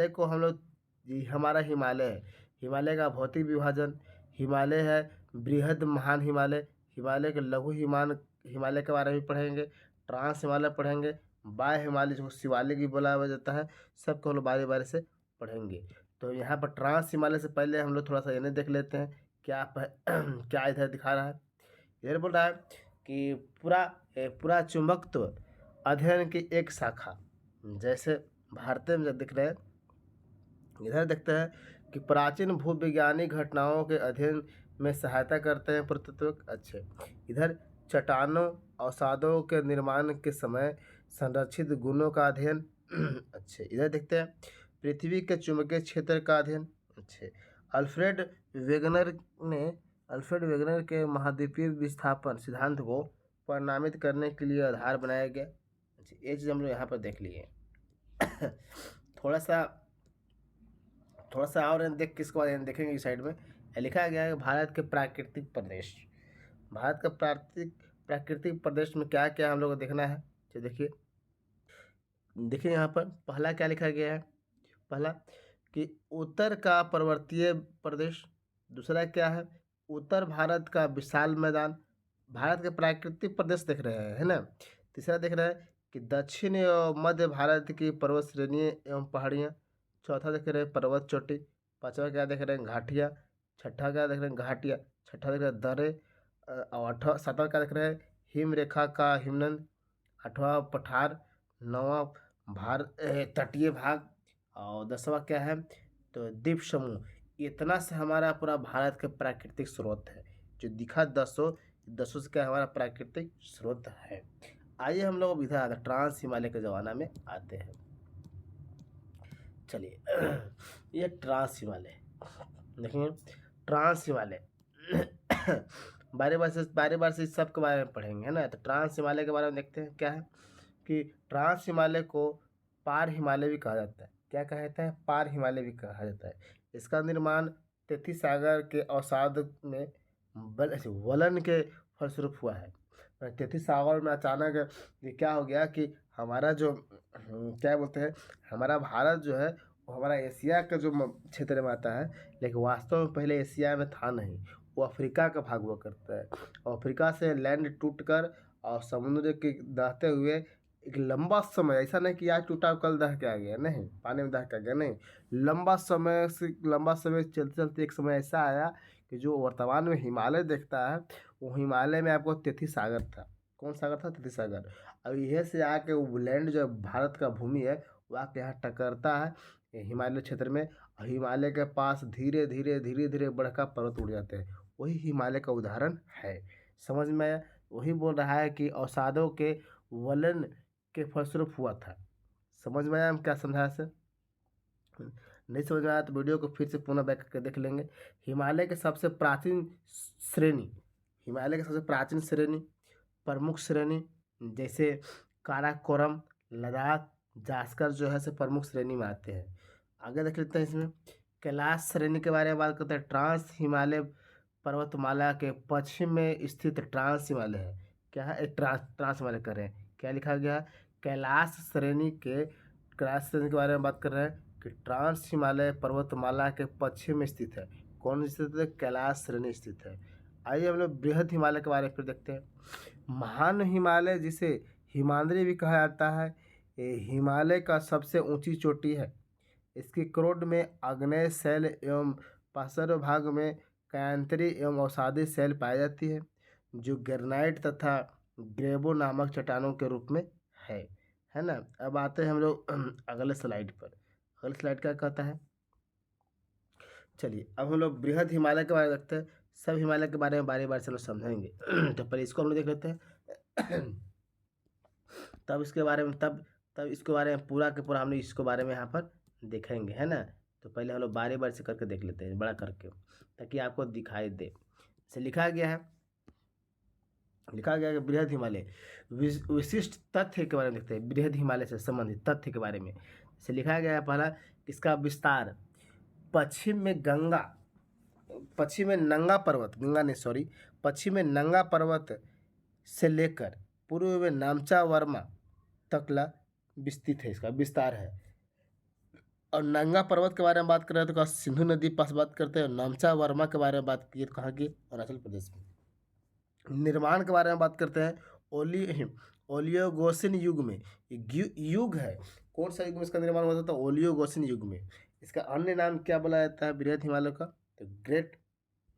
को हम लोग, ये हमारा हिमालय है, हिमालय का भौतिक विभाजन। हिमालय है बृहद महान हिमालय, हिमालय के लघु हिमालय के बारे में पढ़ेंगे, ट्रांस हिमालय पढ़ेंगे, बाह्य हिमालय जो शिवालिक भी बोला हुआ जाता है, सबको हम लोग बारी बारी से पढ़ेंगे। तो यहाँ पर ट्रांस हिमालय से पहले हम लोग थोड़ा सा इन्हें देख लेते हैं। क्या इधर दिखा रहा है? इधर बोल रहा है कि पूरा चुंबकत्व अध्ययन की एक शाखा। जैसे भारतीय में जब दिख रहे हैं, इधर देखते हैं कि प्राचीन भूविज्ञानिक घटनाओं के अध्ययन में सहायता करते हैं पुरातत्व। अच्छे, इधर चट्टानों अवसादों के निर्माण के समय संरक्षित गुणों का अध्ययन। अच्छे, इधर देखते हैं पृथ्वी के चुंबकीय क्षेत्र का अध्ययन। अच्छे, अल्फ्रेड वेगनर के महाद्वीपीय विस्थापन सिद्धांत को परिणामित करने के लिए आधार बनाया गया। अच्छा, ये चीज़ हम लोग यहाँ पर देख लिए। थोड़ा सा और देख, किसके बाद देखेंगे इस साइड में लिखा गया है भारत के प्राकृतिक प्रदेश। भारत का प्राकृतिक प्रदेश में क्या क्या हम लोग को देखना है। तो देखिए यहाँ पर पहला क्या लिखा गया है, पहला कि उत्तर का पर्वतीय प्रदेश। दूसरा क्या है, उत्तर भारत का विशाल मैदान। भारत के प्राकृतिक प्रदेश देख रहे हैं, है ना। तीसरा देख रहे हैं कि दक्षिण एवं मध्य भारत की पर्वत श्रेणियाँ एवं पहाड़ियाँ। चौथा देख रहे हैं पर्वत चोटी। पांचवा क्या देख रहे हैं, घाटियाँ। छठा क्या देख रहे हैं, घाटियाँ। छठा देख रहे हैं दर्रे। और सातवां क्या देख रहे हैं, हिम रेखा का हिमनद। आठवां पठार। नौवां तटीय भाग। और 10वां क्या है, तो द्वीप समूह। इतना से हमारा पूरा भारत के प्राकृतिक स्रोत है, जो दिखा 10 से क्या हमारा प्राकृतिक स्रोत है। आइए हम लोग इधर आते ट्रांस हिमालय के ज़माना में आते हैं। चलिए ये ट्रांस हिमालय देखिए, ट्रांस हिमालय बारी बार से सबके बारे में पढ़ेंगे, है ना। तो ट्रांस हिमालय के बारे में देखते हैं क्या है कि ट्रांस हिमालय को पार हिमालय भी कहा जाता है। क्या कहा जाता है, पार हिमालय भी कहा जाता है। इसका निर्माण तेथी सागर के अवसाद में वलन के फलस्वरूप हुआ है। तेथी सागर में अचानक ये क्या हो गया कि हमारा जो क्या बोलते हैं, हमारा भारत जो है वो हमारा एशिया का जो क्षेत्र में आता है, लेकिन वास्तव में पहले एशिया में था नहीं, वो अफ्रीका का भाग हुआ करता है। अफ्रीका से लैंड टूटकर और समुद्र के दहते हुए एक लंबा समय, ऐसा नहीं कि आज टूटा कल दह के आ गया, नहीं, पानी में दह के आ गया, नहीं, लंबा समय चलते चलते एक समय ऐसा आया कि जो वर्तमान में हिमालय देखता है, वो हिमालय में आपको तेथी सागर था। कौन सागर था, तेथी सागर। अब यह से आके वो लैंड जो भारत का भूमि है वो आके यहाँ टकरता है हिमालय क्षेत्र में, और हिमालय के पास धीरे धीरे बढ़कर पर्वत उड़ जाते हैं। वही हिमालय का उदाहरण है। समझ में आया? वही बोल रहा है कि अवसादों के वलन के फलस्वरूप हुआ था। समझ में आया हम क्या समझाया सर? नहीं समझ में आया तो वीडियो को फिर से पुनः बैक करके देख लेंगे। हिमालय के सबसे प्राचीन श्रेणी, हिमालय की सबसे प्राचीन श्रेणी, प्रमुख श्रेणी जैसे काराकोरम, लद्दाख, जास्कर जो है से प्रमुख श्रेणी में आते हैं। आगे देख लेते हैं इसमें कैलाश श्रेणी के बारे में बात करते हैं। ट्रांस हिमालय पर्वतमाला के पश्चिम में स्थित ट्रांस हिमालय है। क्या है? एक ट्रांस हिमालय कर रहे हैं। क्या लिखा गया? कैलाश श्रेणी के बारे में बात कर रहे हैं कि ट्रांस हिमालय पर्वतमाला के पश्चिम में स्थित है। कौन स्थित है? कैलाश श्रेणी स्थित है। आइए हम लोग बृहद हिमालय के बारे में फिर देखते हैं। महान हिमालय, जिसे हिमाद्री भी कहा जाता है, ये हिमालय का सबसे ऊंची चोटी है। इसकी क्रोड में आग्नेय शैल एवं पार्श्व भाग में कायांतरी एवं अवसादी शैल पाई जाती है, जो ग्रेनाइट तथा ग्रेबो नामक चट्टानों के रूप में है ना। अब आते हैं हम लोग अगले स्लाइड पर। अगले स्लाइड क्या कहता है? चलिए अब हम लोग बृहद हिमालय के बारे में देखते हैं। सब हिमालय के बारे में बारी बारी से लोग समझेंगे। तो पहले इसको हम लोग देख लेते हैं। तब इसके बारे में तब इसके बारे में पूरा के पूरा हम लोग इसके बारे में यहाँ पर देखेंगे, है ना। तो पहले हम लोग बारी बारी से करके देख लेते हैं, बड़ा करके, ताकि आपको दिखाई दे। से लिखा गया कि बृहद हिमालय विशिष्ट तथ्य के बारे में देखते हैं। बृहद हिमालय से संबंधित तथ्य के बारे में से लिखा गया है। पहला, इसका विस्तार पश्चिम में नंगा पर्वत से लेकर पूर्व में नामचा वर्मा तकला विस्तृत है। इसका विस्तार है। और नंगा पर्वत के बारे में बात करें तो कहाँ? सिंधु नदी पास बात करते हैं। नामचा वर्मा के बारे में बात की तो कहाँ की? अरुणाचल प्रदेश में। निर्माण के बारे में बात करते हैं। ओलियोगोसिन युग में, युग है, कौन सा युग में इसका निर्माण हुआ था? तो ओलियोगोसिन युग में। इसका अन्य नाम क्या बोला जाता है बृहद हिमालय का? तो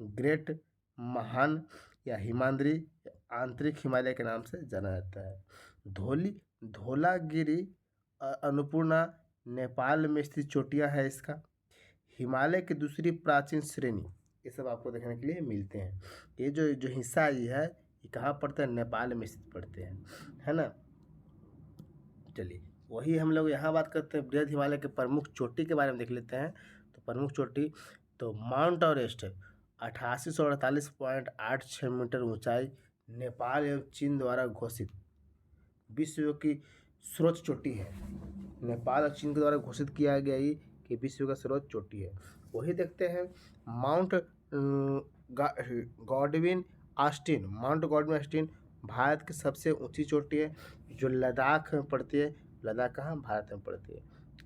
ग्रेट, महान या हिमाद्री, आंतरिक हिमालय के नाम से जाना जाता है। धौलागिरी अन्नपूर्णा नेपाल में स्थित चोटियाँ है इसका। हिमालय की दूसरी प्राचीन श्रेणी, ये सब आपको देखने के लिए मिलते हैं। ये जो हिस्सा ये है, ये कहाँ पड़ते हैं? नेपाल में स्थित पड़ते हैं, है ना। चलिए वही हम लोग यहाँ बात करते हैं। बृहद हिमालय के प्रमुख चोटी के बारे में देख लेते हैं। तो प्रमुख चोटी तो माउंट एवरेस्ट 8848.86 मीटर ऊंचाई, नेपाल एवं चीन द्वारा घोषित विश्व की सर्वोच्च चोटी है। नेपाल और चीन के द्वारा घोषित किया गया ही कि विश्व का सर्वोच्च चोटी है। वही देखते हैं माउंट गॉडविन ऑस्टिन भारत की सबसे ऊंची चोटी है, जो लद्दाख में पड़ती है। लद्दाख कहाँ? भारत में पड़ती है।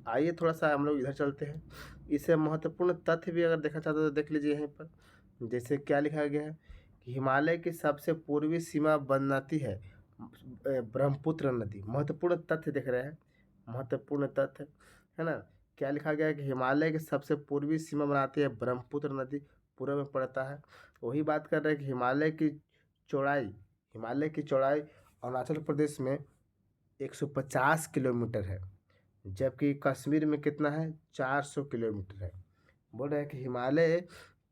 आइए थोड़ा सा हम लोग इधर चलते हैं। इससे महत्वपूर्ण तथ्य भी अगर देखना चाहते हो तो देख लीजिए यहीं पर। जैसे क्या लिखा गया है कि हिमालय की सबसे पूर्वी सीमा बनाती है ब्रह्मपुत्र नदी। महत्वपूर्ण तथ्य देख रहे हैं, महत्वपूर्ण तथ्य, है ना। क्या लिखा गया है कि हिमालय की सबसे पूर्वी सीमा बनाती है ब्रह्मपुत्र नदी, पूर्व में पड़ता है। वही बात कर रहे हैं कि हिमालय की चौड़ाई अरुणाचल प्रदेश में 150 किलोमीटर है, जबकि कश्मीर में कितना है? 400 किलोमीटर है। बोल रहे हैं कि हिमालय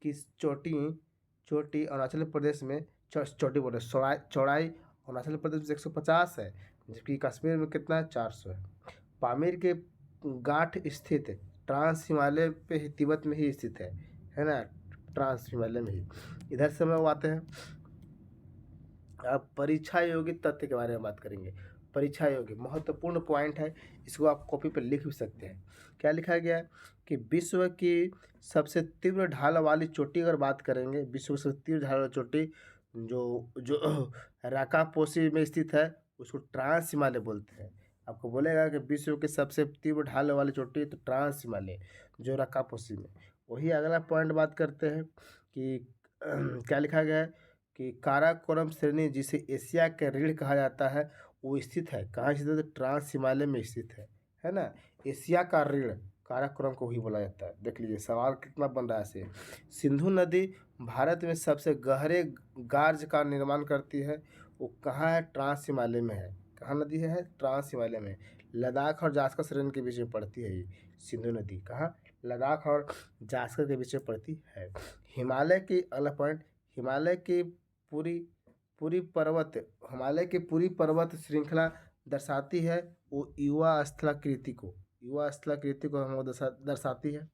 की चोटी अरुणाचल प्रदेश में चौड़ाई अरुणाचल प्रदेश में 150 है, जबकि कश्मीर में कितना है? 400 है। पामीर के गांठ स्थित ट्रांस हिमालय पे ही, तिब्बत में ही स्थित है ना, ट्रांस हिमालय में ही। इधर से हम लोग आते हैं। अब परीक्षा योग्य तथ्य के बारे में बात करेंगे। परीक्षा योग्य महत्वपूर्ण पॉइंट है, इसको आप कॉपी पर लिख भी सकते हैं। क्या लिखा गया है कि विश्व की सबसे तीव्र ढाल वाली चोटी अगर बात करेंगे, विश्व की सबसे तीव्र ढाल वाली चोटी जो राकापोसी में स्थित है, उसको ट्रांस हिमालय बोलते हैं। आपको बोलेगा कि विश्व की सबसे तीव्र ढाल वाली चोटी तो ट्रांस हिमालय, जो राकापोसी में। वही अगला पॉइंट बात करते हैं कि क्या लिखा गया है कि काराकोरम श्रेणी, जिसे एशिया के रीढ़ कहा जाता है, वो स्थित है कहाँ? स्थित है? तो ट्रांस हिमालय में स्थित है ना। एशिया का रीढ़ काराकोरम को ही बोला जाता है। देख लीजिए सवाल कितना बन रहा है से। सिंधु नदी भारत में सबसे गहरे गार्ज का निर्माण करती है, वो कहाँ है? ट्रांस हिमालय में है। कहाँ नदी है? ट्रांस हिमालय में। लद्दाख और जास्कर श्रेणी के बीच में पड़ती है ये सिंधु नदी। कहाँ? लद्दाख और जास्कर के बीच में पड़ती है। हिमालय की अगला पॉइंट, हिमालय की पूरी पर्वत श्रृंखला दर्शाती है वो युवा स्थलाकृति को हम दर्शाती है।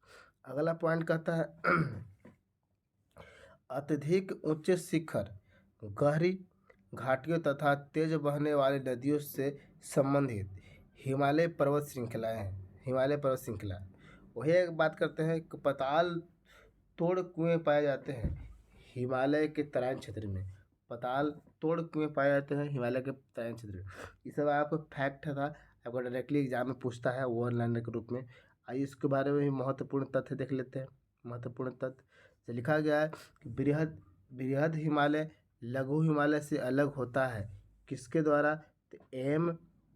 अगला पॉइंट कहता है अत्यधिक ऊंचे शिखर, गहरी घाटियों तथा तेज बहने वाली नदियों से संबंधित हिमालय पर्वत श्रृंखला। वही एक बात करते हैं कि पाताल तोड़ कुएं पाए जाते हैं हिमालय के तराई क्षेत्र में। पाताल तोड़ कुएं पाए जाते हैं हिमालय के तराई क्षेत्र में। ये सब आपको फैक्ट था, आपको डायरेक्टली एग्जाम में पूछता है वन लाइनर के रूप में। आइए इसके बारे में भी महत्वपूर्ण तथ्य देख लेते हैं। महत्वपूर्ण तथ्य से लिखा गया है कि बृहद बृहद हिमालय लघु हिमालय से अलग होता है किसके द्वारा?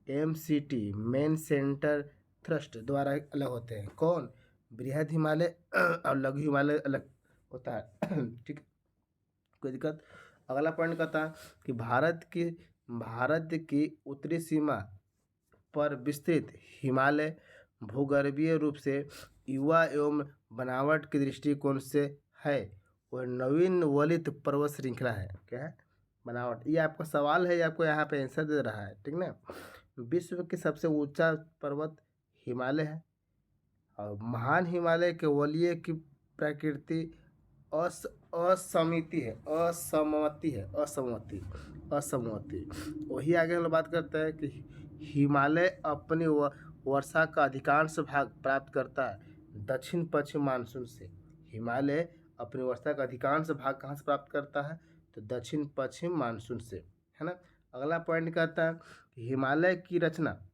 MCT मेन सेंटर थ्रस्ट द्वारा अलग होते हैं। कौन? बृहद हिमालय और लघु हिमालय अलग होता है। ठीक है, कोई दिक्कत? अगला पॉइंट कहता है कि भारत की उत्तरी सीमा पर विस्तृत हिमालय भूगर्भीय रूप से युवा एवं बनावट के दृष्टिकोण से है वह नवीन वलित पर्वत श्रृंखला है। क्या है? बनावट। ये आपका सवाल है, ये आपको यहाँ पे आंसर दे रहा है, ठीक ना। विश्व के सबसे ऊंचा पर्वत हिमालय है और महान हिमालय के वलीय की प्रकृति असमति है, असमति। वही आगे हम लोग बात करते हैं कि हिमालय अपनी वर्षा का अधिकांश भाग प्राप्त करता है दक्षिण पश्चिम मानसून से। हिमालय अपनी वर्षा का अधिकांश भाग कहाँ से प्राप्त करता है? तो दक्षिण पश्चिम मानसून से, है ना। अगला पॉइंट कहता है कि हिमालय की रचना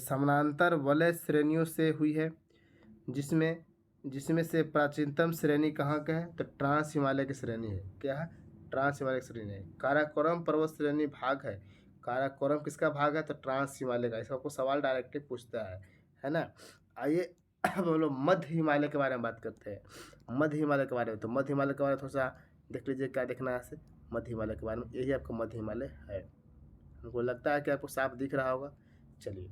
समानांतर वलय श्रेणियों से हुई है जिसमें से प्राचीनतम श्रेणी कहाँ का है? तो ट्रांस हिमालय की श्रेणी है। क्या है? ट्रांस हिमालय की श्रेणी है। काराकोरम पर्वत श्रेणी भाग है। काराकोरम किसका भाग है? तो ट्रांस हिमालय का। इसका आपको सवाल डायरेक्टली पूछता है ना। आइए अब हम लोग मध्य हिमालय के बारे में बात करते हैं। मध्य हिमालय के बारे में, तो मध्य हिमालय के बारे में थोड़ा सा देख लीजिए, क्या देखना है ऐसे मध्य हिमालय के बारे में। यही आपका मध्य हिमालय है। हमको लगता है कि आपको साफ दिख रहा होगा। चलिए,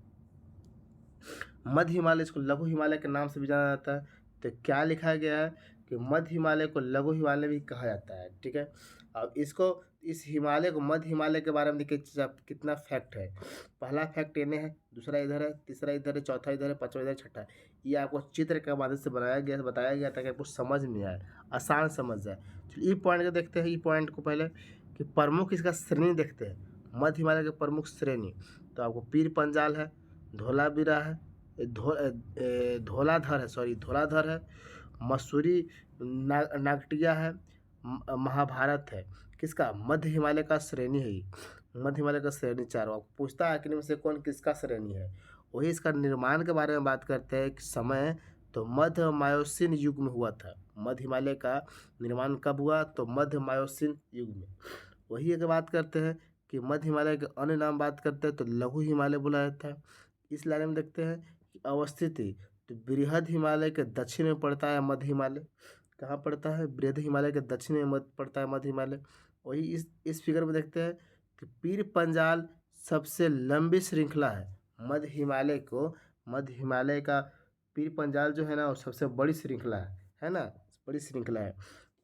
मध्य हिमालय, इसको लघु हिमालय के नाम से भी जाना जाता है। तो क्या लिखा गया है कि मध्य हिमालय को लघु हिमालय भी कहा जाता है। ठीक है, अब इस हिमालय को मध्य हिमालय के बारे में देखिए कितना फैक्ट है। पहला फैक्ट इन्हें है, दूसरा इधर है, तीसरा इधर है, चौथा इधर है, पांचवा इधर, छठा। ये आपको चित्र के माध्यम से बताया गया ताकि आपको समझ में आए, आसान समझ जाए। चलिए, ई पॉइंट को देखते हैं। ई पॉइंट को पहले कि प्रमुख इसका श्रेणी देखते हैं। मध्य हिमालय के प्रमुख श्रेणी, तो आपको पीर पंजाल है, धौलावीरा है, धौलाधर है, मसूरी नागटिया है, महाभारत है। किसका? मध्य हिमालय का श्रेणी है। मध्य हिमालय का श्रेणी 4 आपको पूछता है कि इनमें से कौन किसका श्रेणी है। वही इसका निर्माण के बारे में बात करते हैं कि समय, तो मध्य मायोसीन युग में हुआ था। मध्य हिमालय का निर्माण कब हुआ? तो मध्य मायोसीन युग में। वही एक बात करते हैं कि मध्य हिमालय के अन्य नाम बात करते हैं तो लघु हिमालय बोला जाता है। इस लाइन में देखते हैं कि अवस्थिति, तो बृहद हिमालय के दक्षिण में पड़ता है मध्य हिमालय। कहाँ पड़ता है? बृहद हिमालय के दक्षिण में पड़ता है मध्य हिमालय। वही इस फिगर में देखते हैं कि पीर पंजाल सबसे लंबी श्रृंखला है। मध्य हिमालय का पीर पंजाल जो है ना, वो सबसे बड़ी श्रृंखला है ना, बड़ी श्रृंखला है।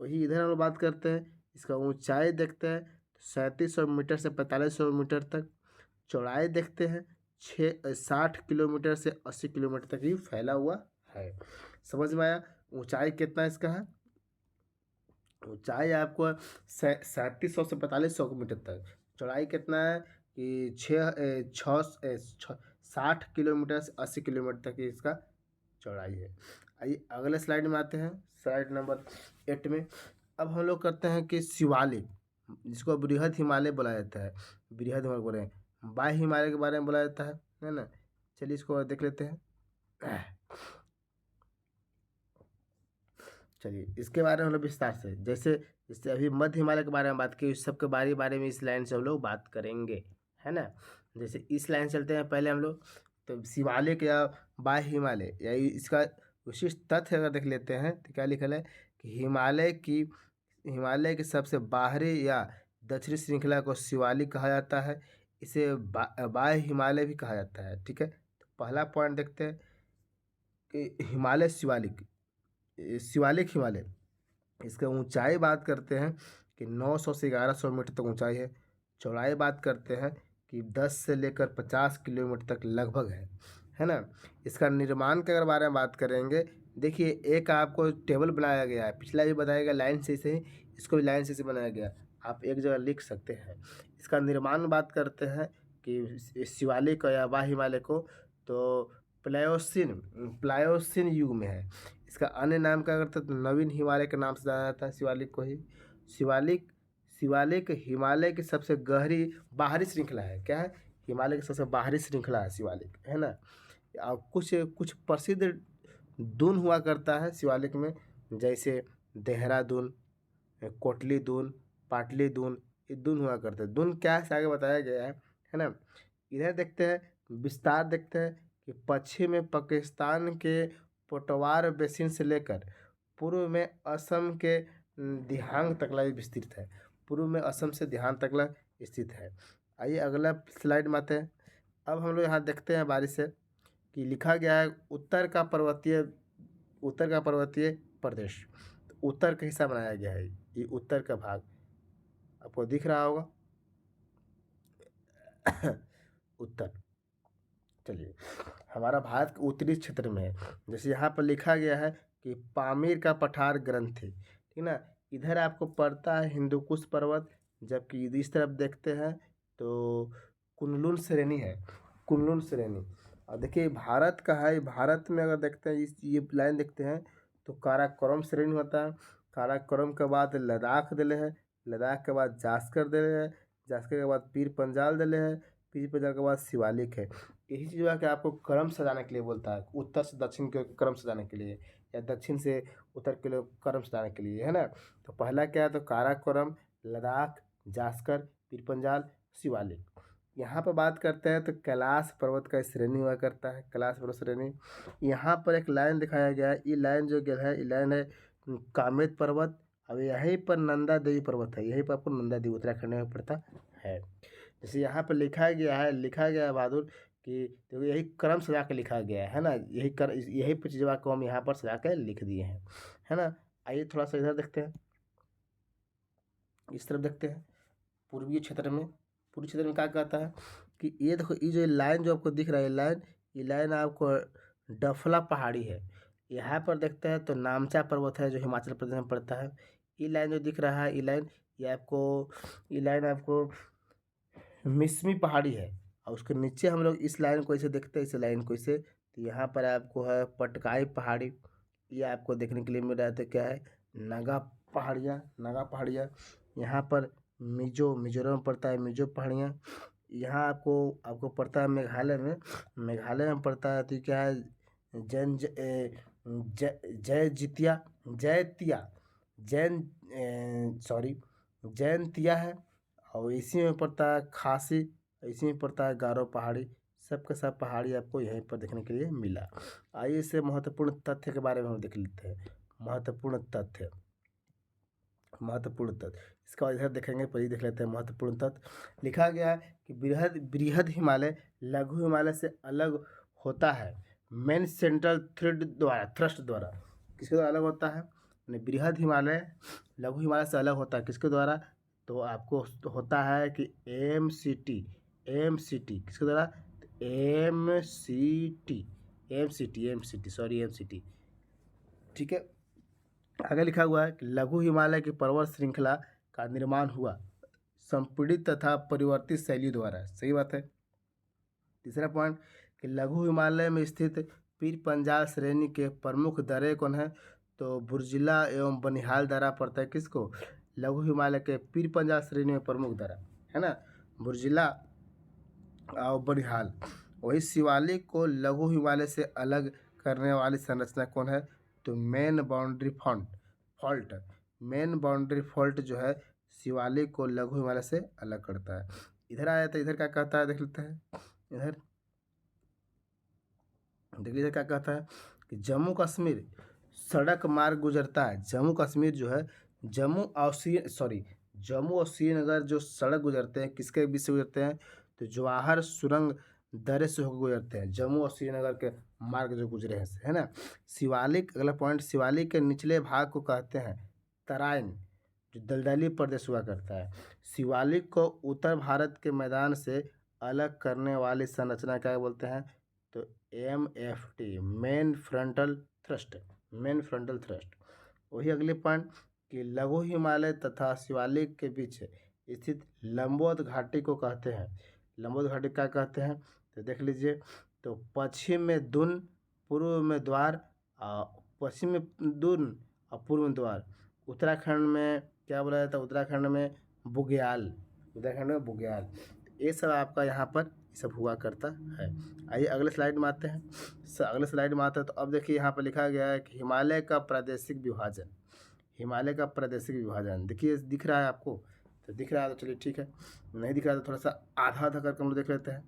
वही इधर हम लोग बात करते हैं, इसका ऊंचाई देखते हैं 3700 मीटर से 4500 मीटर तक। चौड़ाई देखते हैं 60 किलोमीटर से 80 किलोमीटर तक ही फैला हुआ है। समझ में आया? ऊंचाई कितना इसका है? ऊंचाई आपको 3700 से 4500 मीटर तक। चौड़ाई कितना है कि 60 किलोमीटर से 80 किलोमीटर तक ही इसका चौड़ाई है। आइए अगले स्लाइड में आते हैं, स्लाइड नंबर 8 में। अब हम लोग करते हैं कि शिवालिक, जिसको बृहद हिमालय बोला जाता है। बृहद हिमालय बोल रहे हैं, बाह्य हिमालय के बारे में बोला जाता है ना। चलिए इसको देख लेते हैं। चलिए इसके बारे में हम लोग विस्तार से, जैसे अभी मध्य हिमालय के बारे में बात की, उस सब के बारे में इस लाइन से हम लोग बात करेंगे, है ना। जैसे इस लाइन चलते हैं पहले हम लोग, तो शिवालिक या बाह्य हिमालय या इसका विशिष्ट तथ्य अगर देख लेते हैं तो क्या लिखा है कि हिमालय की सबसे बाहरी या दक्षिणी श्रृंखला को शिवालिक कहा जाता है। इसे बाह्य हिमालय भी कहा जाता है। ठीक है, तो पहला पॉइंट देखते हैं कि हिमालय शिवालिक हिमालय, इसका ऊंचाई बात करते हैं कि 900 से 1100 मीटर तक ऊंचाई है। चौड़ाई बात करते हैं कि 10 से लेकर 50 किलोमीटर तक लगभग है ना। इसका निर्माण के अगर बारे में बात करेंगे, देखिए एक आपको टेबल बनाया गया है, पिछला भी बताया गया लाइन से ही, इसको भी लाइन से बनाया गया, आप एक जगह लिख सकते हैं। इसका निर्माण बात करते हैं कि शिवालिक या बाह्य हिमालय को, तो प्लायोसीन युग में है। इसका अन्य नाम क्या करते हैं तो नवीन हिमालय के नाम से जाना जाता है शिवालिक को ही। शिवालिक शिवालिक हिमालय की सबसे गहरी बाहरी श्रृंखला है। क्या है? हिमालय की सबसे बाहरी श्रृंखला है शिवालिक, है ना। और कुछ कुछ प्रसिद्ध दून हुआ करता है शिवालिक में, जैसे देहरादून, कोटली दून, पाटली दून, ये दून हुआ करते हैं। दून क्या है इसे आगे बताया गया है ना। इधर देखते हैं, विस्तार देखते हैं कि पश्चिम में पाकिस्तान के पोटवार बेसिन से लेकर पूर्व में असम के दिहांग तकला विस्तृत है। पूर्व में असम से दिहांग तकला स्थित है। आइए अगला स्लाइड में आते हैं। अब हम लोग यहाँ देखते हैं बारी से कि लिखा गया है उत्तर का पर्वतीय प्रदेश। तो उत्तर का हिस्सा बनाया गया है, ये उत्तर का भाग आपको दिख रहा होगा। उत्तर, चलिए हमारा भारत के उत्तरी क्षेत्र में है। जैसे यहाँ पर लिखा गया है कि पामीर का पठार ग्रंथि, ठीक ना। इधर आपको पड़ता है हिंदुकुश पर्वत, जबकि इस तरफ देखते हैं तो कुनलुन श्रेणी है, कुनलुन श्रेणी। और देखिए भारत का है, भारत में अगर देखते हैं ये लाइन देखते हैं तो काराकोरम श्रेणी होता है। काराकोरम के बाद लद्दाख दिले है, लद्दाख के बाद जास्कर दिले है, जास्कर के बाद पीर पंजाल दिले है, पीर पंजाल के बाद शिवालिक है। यही चीज़ है कि आपको क्रम सजाने के लिए बोलता है, उत्तर से दक्षिण के क्रम सजाने के लिए, या दक्षिण से उत्तर के लिए क्रम सजाने के लिए, है ना। तो पहला क्या है तो काराकोरम, लद्दाख, जास्कर, पीर पंजाल, शिवालिक। यहाँ पर बात करते हैं तो कैलाश पर्वत का श्रेणी हुआ करता है, कैलाश पर्वत श्रेणी। यहाँ पर एक लाइन दिखाया गया है, ये लाइन जो गया है, ये लाइन है कामेत पर्वत। अब यहीं पर नंदा देवी पर्वत है, यहीं पर आपको नंदा देवी उत्तराखंड में पड़ता है। जैसे यहाँ पर लिखा गया है बहादुर कि देखो यही क्रम सजा के लिखा गया है ना, यही चीज़ों को हम यहाँ पर सजा के लिख दिए हैं, है ना। आइए थोड़ा सा इधर देखते हैं, इस तरफ देखते हैं। पूर्वी क्षेत्र में क्या कहता है कि ये देखो, ये जो लाइन जो आपको दिख रहा है, ये लाइन आपको डफला पहाड़ी है। यहाँ पर देखते हैं तो नामचा पर्वत है जो हिमाचल प्रदेश में पड़ता है। ये लाइन जो दिख रहा है, ये लाइन आपको मिसमी पहाड़ी है। और उसके नीचे हम लोग इस लाइन को ऐसे देखते हैं, इस लाइन को ऐसे, तो यहाँ पर आपको है पटकाई पहाड़ी, ये आपको देखने के लिए मिल रहा है। तो क्या है नागा पहाड़ियाँ। यहाँ पर मिजोरम पड़ता है, मिजो पहाड़ियाँ। यहाँ आपको पड़ता है मेघालय में पड़ता है। तो क्या है जैनतिया है। और इसी में पड़ता है खासी, इसी में पड़ता है गारो पहाड़ी। सबके सब पहाड़ी आपको यहीं पर देखने के लिए मिला। आइए इससे महत्वपूर्ण तथ्य के बारे में हम देख लेते हैं। महत्वपूर्ण तथ्य, इसका इधर देखेंगे, पहले देख लेते हैं महत्वपूर्ण तथ्य। लिखा गया है कि बृहद हिमालय लघु हिमालय से अलग होता है मेन सेंट्रल थ्रस्ट द्वारा। किसके द्वारा अलग होता है? बृहद हिमालय लघु हिमालय से अलग होता है किसके द्वारा? तो आपको होता है कि MCT किसके द्वारा? MCT, ठीक है। आगे लिखा हुआ है कि लघु हिमालय की पर्वत श्रृंखला का निर्माण हुआ संपीड़ित तथा परिवर्तित शैली द्वारा। सही बात है। तीसरा पॉइंट कि लघु हिमालय में स्थित पीर पंजाल श्रेणी के प्रमुख दर्रे कौन है? तो बुर्जिला एवं बनिहाल दर्रा पड़ता है किसको? लघु हिमालय के पीर पंजाल श्रेणी में प्रमुख दर्रा, है ना, बुर्जिला और बनिहाल। वही शिवालिक को लघु हिमालय से अलग करने वाली संरचना कौन है? तो मेन बाउंड्री फॉल्ट जो है शिवालिक को लघु हिमालय से अलग करता है। इधर आया तो इधर क्या कहता है देख लेते हैं। इधर देखिए क्या कहता है कि जम्मू कश्मीर सड़क मार्ग गुजरता है। जम्मू कश्मीर जो है जम्मू और श्रीनगर जो सड़क गुजरते हैं किसके बीच से गुजरते हैं? तो जवाहर सुरंग दर्रे से होकर गुजरते हैं। जम्मू और श्रीनगर के मार्ग जो गुजरे हैं, है ना। शिवालिक, अगला पॉइंट, शिवालिक के निचले भाग को कहते हैं तराइन, जो दलदली प्रदेश हुआ करता है। शिवालिक को उत्तर भारत के मैदान से अलग करने वाली संरचना क्या बोलते हैं? तो MFT, मेन फ्रंटल थ्रस्ट। वही अगले पॉइंट कि लघु हिमालय तथा शिवालिक के बीच स्थित लंबोद घाटी को कहते हैं। लंबोद घाटी क्या कहते हैं? तो देख लीजिए, तो पश्चिम में दून, पूर्व में द्वार, पश्चिम में दून और पूर्व में द्वार। उत्तराखंड में क्या बोला जाता है? उत्तराखंड में बुग्याल, उत्तराखंड में बुग्याल। ये सब आपका यहाँ पर ये सब हुआ करता है। आइए अगले स्लाइड में आते हैं। अगले स्लाइड में आते हैं तो अब देखिए यहाँ पर लिखा गया है कि हिमालय का प्रादेशिक विभाजन। हिमालय का प्रादेशिक विभाजन देखिए, दिख रहा है आपको? तो दिख रहा है तो चलिए ठीक है, नहीं दिख रहा है तो थोड़ा सा आधा आधा करके हम लोग देख लेते हैं।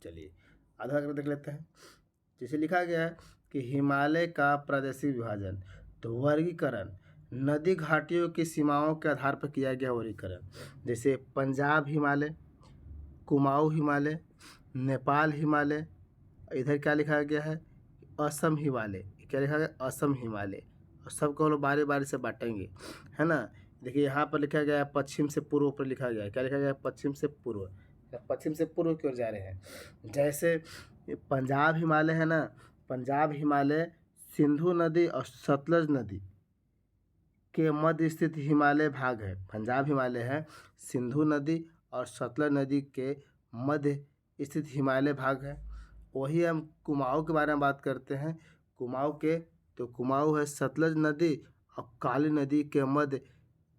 चलिए आधा करके देख लेते हैं। जैसे लिखा गया है कि हिमालय का प्रादेशिक विभाजन, तो वर्गीकरण नदी घाटियों की सीमाओं के आधार पर किया गया वर्गीकरण। जैसे पंजाब हिमालय, कुमाऊं हिमालय, नेपाल हिमालय, इधर क्या लिखा गया है? असम हिमालय। क्या लिखा गया? असम हिमालय। और सबको हम लोग बारी बारी से बांटेंगे, है ना। देखिए यहाँ पर लिखा गया है पश्चिम से पूर्व पर लिखा गया है। क्या लिखा गया है? पश्चिम से पूर्व। पश्चिम से पूर्व की ओर जा रहे हैं। जैसे पंजाब हिमालय है ना, पंजाब हिमालय सिंधु नदी और सतलज नदी के मध्य स्थित हिमालय भाग है। पंजाब हिमालय है सिंधु नदी और सतलज नदी के मध्य स्थित हिमालय भाग है। वही हम कुमाऊं के बारे में बात करते हैं। कुमाऊं के, तो कुमाऊं है सतलज नदी और काली नदी के मध्य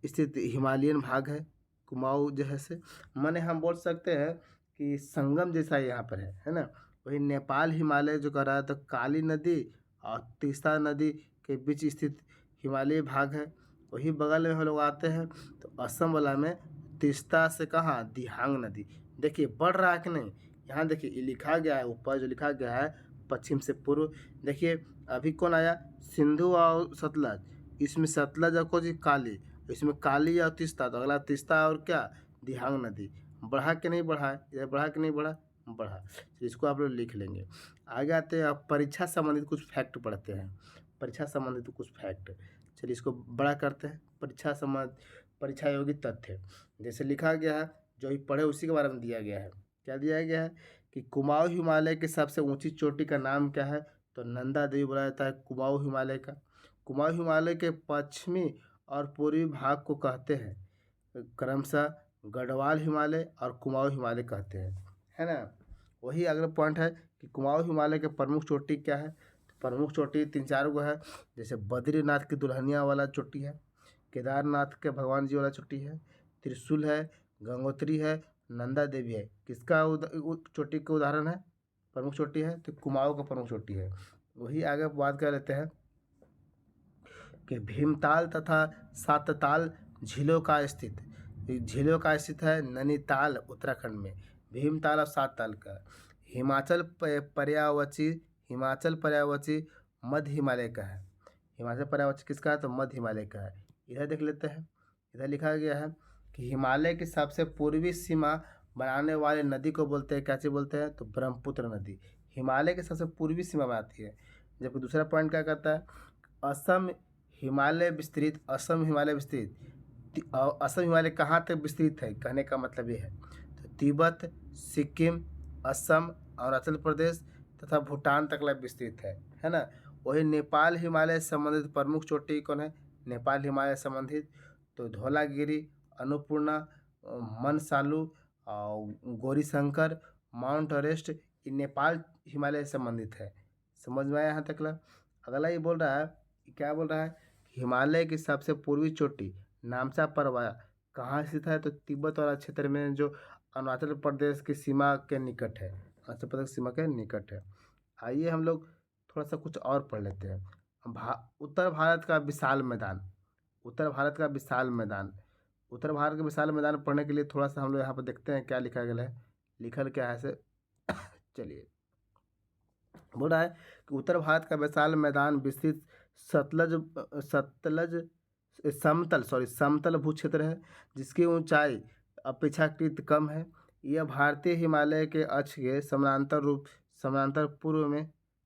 स्थित हिमालयन भाग है। कुमाऊं जो है से माने हम बोल सकते हैं कि संगम जैसा यहाँ पर है ना। वही नेपाल हिमालय जो कह रहा है तो काली नदी और तीस्ता नदी के बीच स्थित हिमालय भाग है। वही बगल में हम लोग आते हैं तो असम वाला में तीस्ता से कहाँ? दिहांग नदी। देखिए बढ़ रहा है कि नहीं? यहाँ देखिए ये लिखा गया है, ऊपर जो लिखा गया है पश्चिम से पूर्व। देखिए अभी कौन आया? सिंधु और सतलज। इसमें सतलज और कौन? काली। इसमें काली और तीस्ता, तो अगला तीस्ता और क्या? दिहांग नदी। बढ़ा कि नहीं बढ़ा है? इधर बढ़ा कि नहीं बढ़ा? बढ़ा। तो इसको आप लोग लिख लेंगे। आगे आते हैं, अब परीक्षा संबंधित कुछ फैक्ट पढ़ते हैं। परीक्षा संबंधित कुछ फैक्ट, चलिए इसको बड़ा करते हैं। परीक्षा योग्य तथ्य, जैसे लिखा गया है जो ही पढ़े उसी के बारे में दिया गया है। क्या दिया गया है कि कुमाऊं हिमालय की सबसे ऊंची चोटी का नाम क्या है? तो नंदा देवी बोला जाता है कुमाऊं हिमालय का। कुमाऊं हिमालय के पश्चिमी और पूर्वी भाग को कहते हैं क्रमशः गढ़वाल हिमालय और कुमाऊं हिमालय कहते हैं, है ना। वही अगला पॉइंट है कि कुमाऊं हिमालय के प्रमुख चोटी क्या है? तो प्रमुख चोटी 3-4 गो है। जैसे बद्रीनाथ की दुल्हनिया वाला चोटी है, केदारनाथ के भगवान जी वाला चोटी है, त्रिशूल है, गंगोत्री है, नंदा देवी है। किसका चोटी का उदाहरण है? प्रमुख चोटी है तो कुमाऊं का प्रमुख चोटी है। वही आगे बात कर लेते हैं कि भीमताल तथा सातताल झीलों का स्थित है नैनीताल उत्तराखंड में। भीमताल और सातताल का हिमाचल पर्यावची मध्य हिमालय का है। हिमाचल पर्यावची किसका है? तो मध्य हिमालय का है। इधर देख लेते हैं, इधर लिखा गया है कि हिमालय की सबसे पूर्वी सीमा बनाने वाली नदी को बोलते हैं, क्या चीज बोलते हैं? तो ब्रह्मपुत्र नदी हिमालय की सबसे पूर्वी सीमा बनाती है। जबकि दूसरा पॉइंट क्या कहता है? असम हिमालय विस्तृत। असम हिमालय कहाँ तक विस्तृत है? कहने का मतलब ये है तो तिब्बत, सिक्किम, असम, अरुणाचल प्रदेश तथा भूटान तक विस्तृत है ना। वही नेपाल हिमालय संबंधित प्रमुख चोटी कौन है? नेपाल हिमालय संबंधित तो धौलागिरी, अन्नपूर्णा, मनसालू और गौरीशंकर, माउंट एवरेस्ट, ये नेपाल हिमालय से संबंधित है। समझ में आया यहाँ तक? अगला ये बोल रहा है, क्या बोल रहा है? हिमालय की सबसे पूर्वी चोटी नामसा पर्वत कहाँ स्थित है? तो तिब्बत वाला क्षेत्र में जो अरुणाचल प्रदेश की सीमा के निकट है। अरुणाचल प्रदेश सीमा के निकट है। आइए हम लोग थोड़ा सा कुछ और पढ़ लेते हैं। उत्तर भारत का विशाल मैदान। उत्तर भारत का विशाल मैदान पढ़ने के लिए थोड़ा सा हम लोग यहाँ पर देखते हैं क्या लिखा गया है। लिखल क्या है से चलिए बोल रहा है कि उत्तर भारत का विशाल मैदान विस्तृत समतल भू क्षेत्र है जिसकी ऊंचाई अपेक्षाकृत कम है। यह भारतीय हिमालय के अक्ष के समानांतर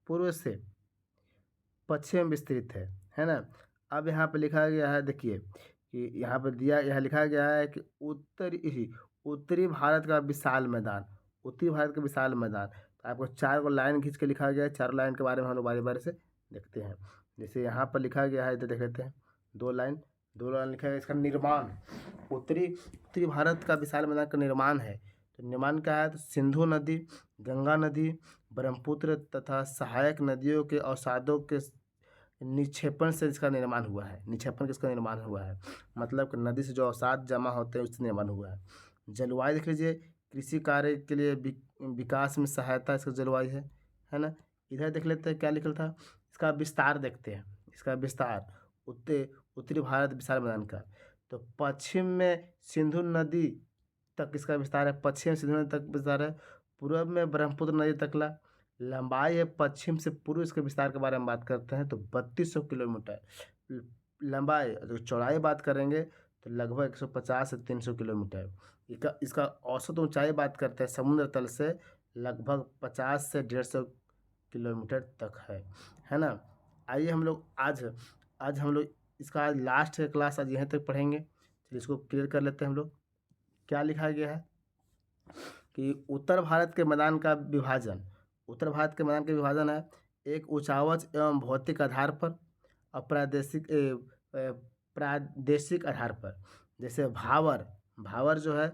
पूर्व से पश्चिम में विस्तृत है ना। अब यहाँ पे लिखा गया है, देखिए कि यहाँ लिखा गया है कि उत्तरी भारत का विशाल मैदान। तो आपको 4 गो लाइन खींच के लिखा गया है। 4 लाइन के बारे में हम लोग बारी बारी से देखते हैं। जैसे यहाँ पर लिखा गया है, इधर देख लेते हैं 2 लाइन लिखा है। इसका निर्माण उत्तरी भारत का विशाल मैदान का निर्माण है। तो निर्माण क्या है? तो सिंधु नदी, गंगा नदी, ब्रह्मपुत्र तथा सहायक नदियों के अवसादों के निक्षेपण से इसका निर्माण हुआ है। निक्षेपण किसका निर्माण हुआ है, मतलब कि नदी से जो अवसाद जमा होते हैं उससे निर्माण हुआ है। जलवायु देख लीजिए, कृषि कार्य के लिए विकास में सहायता इसका जलवायु है ना। इधर देख लेते हैं क्या लिखा था, इसका विस्तार देखते हैं। इसका विस्तार उत्तरी भारत विशाल मैदान का, तो पश्चिम में सिंधु नदी तक इसका विस्तार है, पश्चिम सिंधु नदी तक विस्तार है। पूर्व में ब्रह्मपुत्र नदी तक लंबाई है। पश्चिम से पूर्व इसके विस्तार के बारे में बात करते हैं तो 3200 किलोमीटर लंबाई। अगर चौड़ाई बात करेंगे तो लगभग 150 से 300 किलोमीटर। इसका औसत ऊंचाई बात करते हैं समुद्र तल से लगभग 50 से 150 किलोमीटर तक है ना। आइए हम लोग आज हम लोग इसका आज लास्ट क्लास आज यहाँ तक पढ़ेंगे। चलिए इसको क्लियर कर लेते हैं हम लोग। क्या लिखा गया है कि उत्तर भारत के मैदान का विभाजन, उत्तर भारत के मैदान का विभाजन है एक उचावच एवं भौतिक आधार पर और प्रादेशिक आधार पर। जैसे भावर जो है,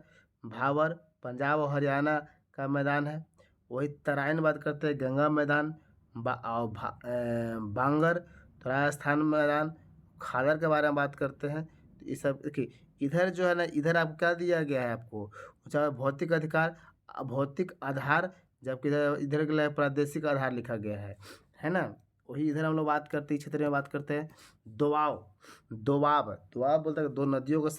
भावर पंजाब और हरियाणा का मैदान है। वही तराइन बात करते हैं गंगा मैदान, बांगर तो राजस्थान मैदान। खादर के बारे में बात करते हैं तो ये सब देखिए। इधर जो है ना, इधर आपको क्या दिया गया है, आपको ऊंचा भौतिक अधिकार भौतिक आधार, जबकि इधर इधर के लिए प्रादेशिक आधार लिखा गया है ना। वही इधर हम लोग बात करते हैं, क्षेत्र में बात करते हैं दोआब बोलते हैं दो नदियों को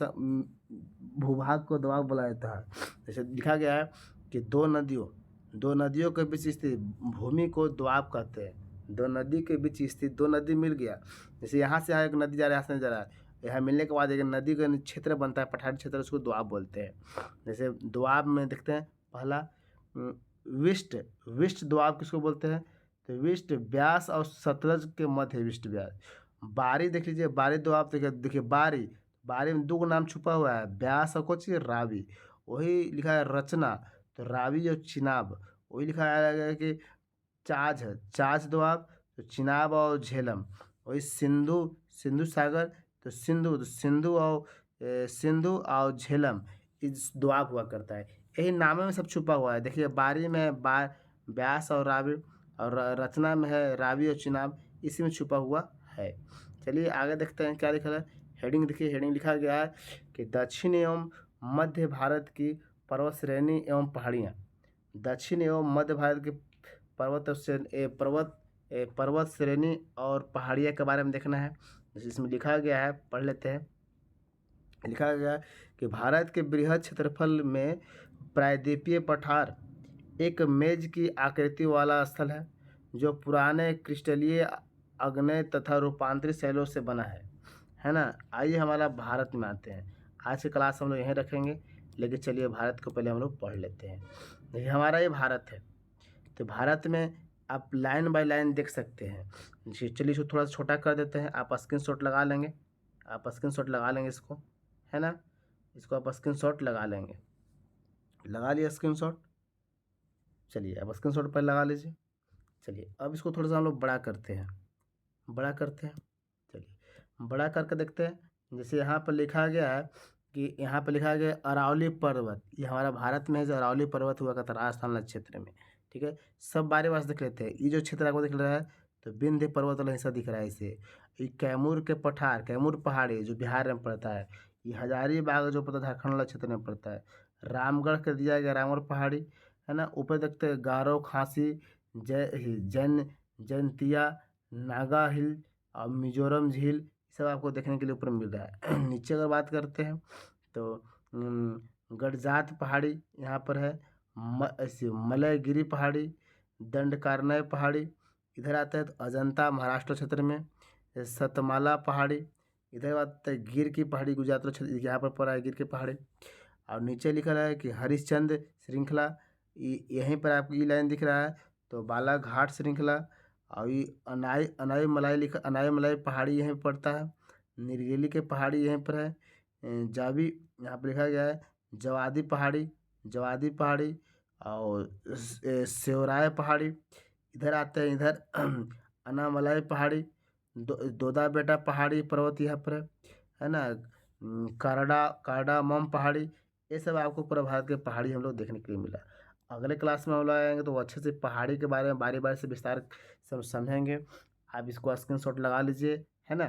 भूभाग को दोआब बोला जाता है। जैसे लिखा गया है कि दो नदियों के बीच स्थित भूमि को दोआब कहते हैं। दो नदी के बीच स्थित, दो नदी मिल गया, जैसे यहाँ से यहाँ एक नदी जा रहा है, यहाँ से जा रहा है, यहाँ मिलने के बाद एक नदी का क्षेत्र बनता है, पठारी क्षेत्र, उसको दोआब बोलते हैं। जैसे दोआब में देखते हैं पहला विष्ट दोआब किसको बोलते हैं, तो विष्ट ब्यास और सतलज के मध्य विष्ट ब्यास। बारी देख लीजिए, बारी दोआब देखिए बारी में दो नाम छुपा हुआ है, ब्यास और कुछ रावी। वही लिखा है रचना, तो रावी और चिनाब। वही लिखा है कि चाच दोआब, तो चिनाब और झेलम। वही सिंधु सागर, तो सिंधु और झेलम इस दोआब हुआ करता है। यही नामे में सब छुपा हुआ है। देखिए बारी में ब्यास और रावी, और रचना में है रावी और चिनाब, इसी में छुपा हुआ है। चलिए आगे देखते हैं क्या लिखा है। हेडिंग देखिए, हेडिंग लिखा गया है कि दक्षिण एवं मध्य भारत की पर्वत श्रेणी एवं पहाड़ियाँ। दक्षिण एवं मध्य भारत की पर्वत श्रेणी और पहाड़ियाँ के बारे में देखना है। जैसे इसमें लिखा गया है, पढ़ लेते हैं। लिखा गया है कि भारत के बृहद क्षेत्रफल में प्रायद्वीपीय पठार एक मेज की आकृति वाला स्थल है जो पुराने क्रिस्टलीय आग्नेय तथा रूपांतरित शैलों से बना है ना। आइए हमारा भारत में आते हैं। आज की क्लास हम लोग यहीं रखेंगे, लेकिन चलिए भारत को पहले हम लोग पढ़ लेते हैं। देखिए हमारा ये भारत है, तो भारत में आप लाइन बाय लाइन देख सकते हैं। चलिए इसको थोड़ा सा छोटा कर देते हैं, आप स्क्रीनशॉट लगा लेंगे, इसको, है ना। इसको आप स्क्रीनशॉट लगा लेंगे, लगा लिया स्क्रीनशॉट। चलिए अब स्क्रीनशॉट पर लगा लीजिए। चलिए अब इसको थोड़ा सा हम लोग बड़ा करते हैं, चलिए बड़ा करके देखते हैं। जैसे यहाँ पर लिखा गया है कि यहाँ पर लिखा गया अरावली पर्वत, ये हमारा भारत में है जो अरावली पर्वत हुआ करता है राजस्थान क्षेत्र में, ठीक है। सब बारे बार देख लेते हैं। ये जो क्षेत्र आपको दिख रहा है तो विंध्य पर्वत वाला हिस्सा दिख रहा है इसे। ये कैमूर के पठार, कैमूर पहाड़ी जो बिहार में पड़ता है। ये हजारीबाग जो पड़ता है झारखंड वाला क्षेत्र में पड़ता है। रामगढ़ के दिया गया रामगढ़ पहाड़ी, है ना। ऊपर देखते हैं गारो, खासी, जैंतिया, नागा हिल और मिजोरम झील, सब आपको देखने के लिए ऊपर मिल रहा है। नीचे अगर बात करते हैं तो गडजात पहाड़ी यहाँ पर है, मलयगिरी पहाड़ी, दंडकारण्य पहाड़ी। इधर आता है तो अजंता महाराष्ट्र क्षेत्र में, सतमाला पहाड़ी। इधर बात है गिर की पहाड़ी, गुजरात क्षेत्र, यहाँ पर पड़ा है गिर की पहाड़ी। और नीचे लिखा है कि हरिश्चंद्र श्रृंखला, यहीं पर आपको ये लाइन दिख रहा है, तो बालाघाट श्रृंखला। और ये अनाई मलाई पहाड़ी यहीं पड़ता है। निर्गेली के पहाड़ी यहीं पर है। जावी यहाँ पर लिखा गया है जवादी पहाड़ी और सेवराय पहाड़ी। इधर आते हैं, इधर अनामलाई पहाड़ी, दोदा बेटा पहाड़ी पर्वत यहाँ पर है ना। कार्डामम पहाड़ी, ये सब आपको पूरा भारत के पहाड़ी हम लोग देखने के लिए मिला। अगले क्लास में हम लोग आएंगे तो वो अच्छे से पहाड़ी के बारे में बारी बारी से विस्तार समझेंगे। आप इसको स्क्रीनशॉट लगा लीजिए, है ना।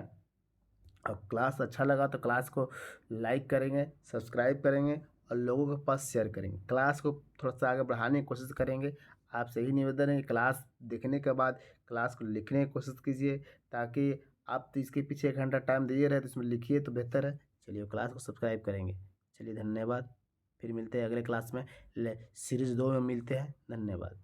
और क्लास अच्छा लगा तो क्लास को लाइक करेंगे, सब्सक्राइब करेंगे और लोगों के पास शेयर करेंगे। क्लास को थोड़ा सा आगे बढ़ाने की कोशिश करेंगे। आपसे यही निवेदन है कि क्लास देखने के बाद क्लास को लिखने की कोशिश कीजिए, ताकि आप तो इसके पीछे 1 घंटा टाइम दिए रहे तो इसमें लिखिए तो बेहतर है। चलिए क्लास को सब्सक्राइब करेंगे। चलिए धन्यवाद। फिर मिलते हैं अगले क्लास में, सीरीज 2 में मिलते हैं। धन्यवाद।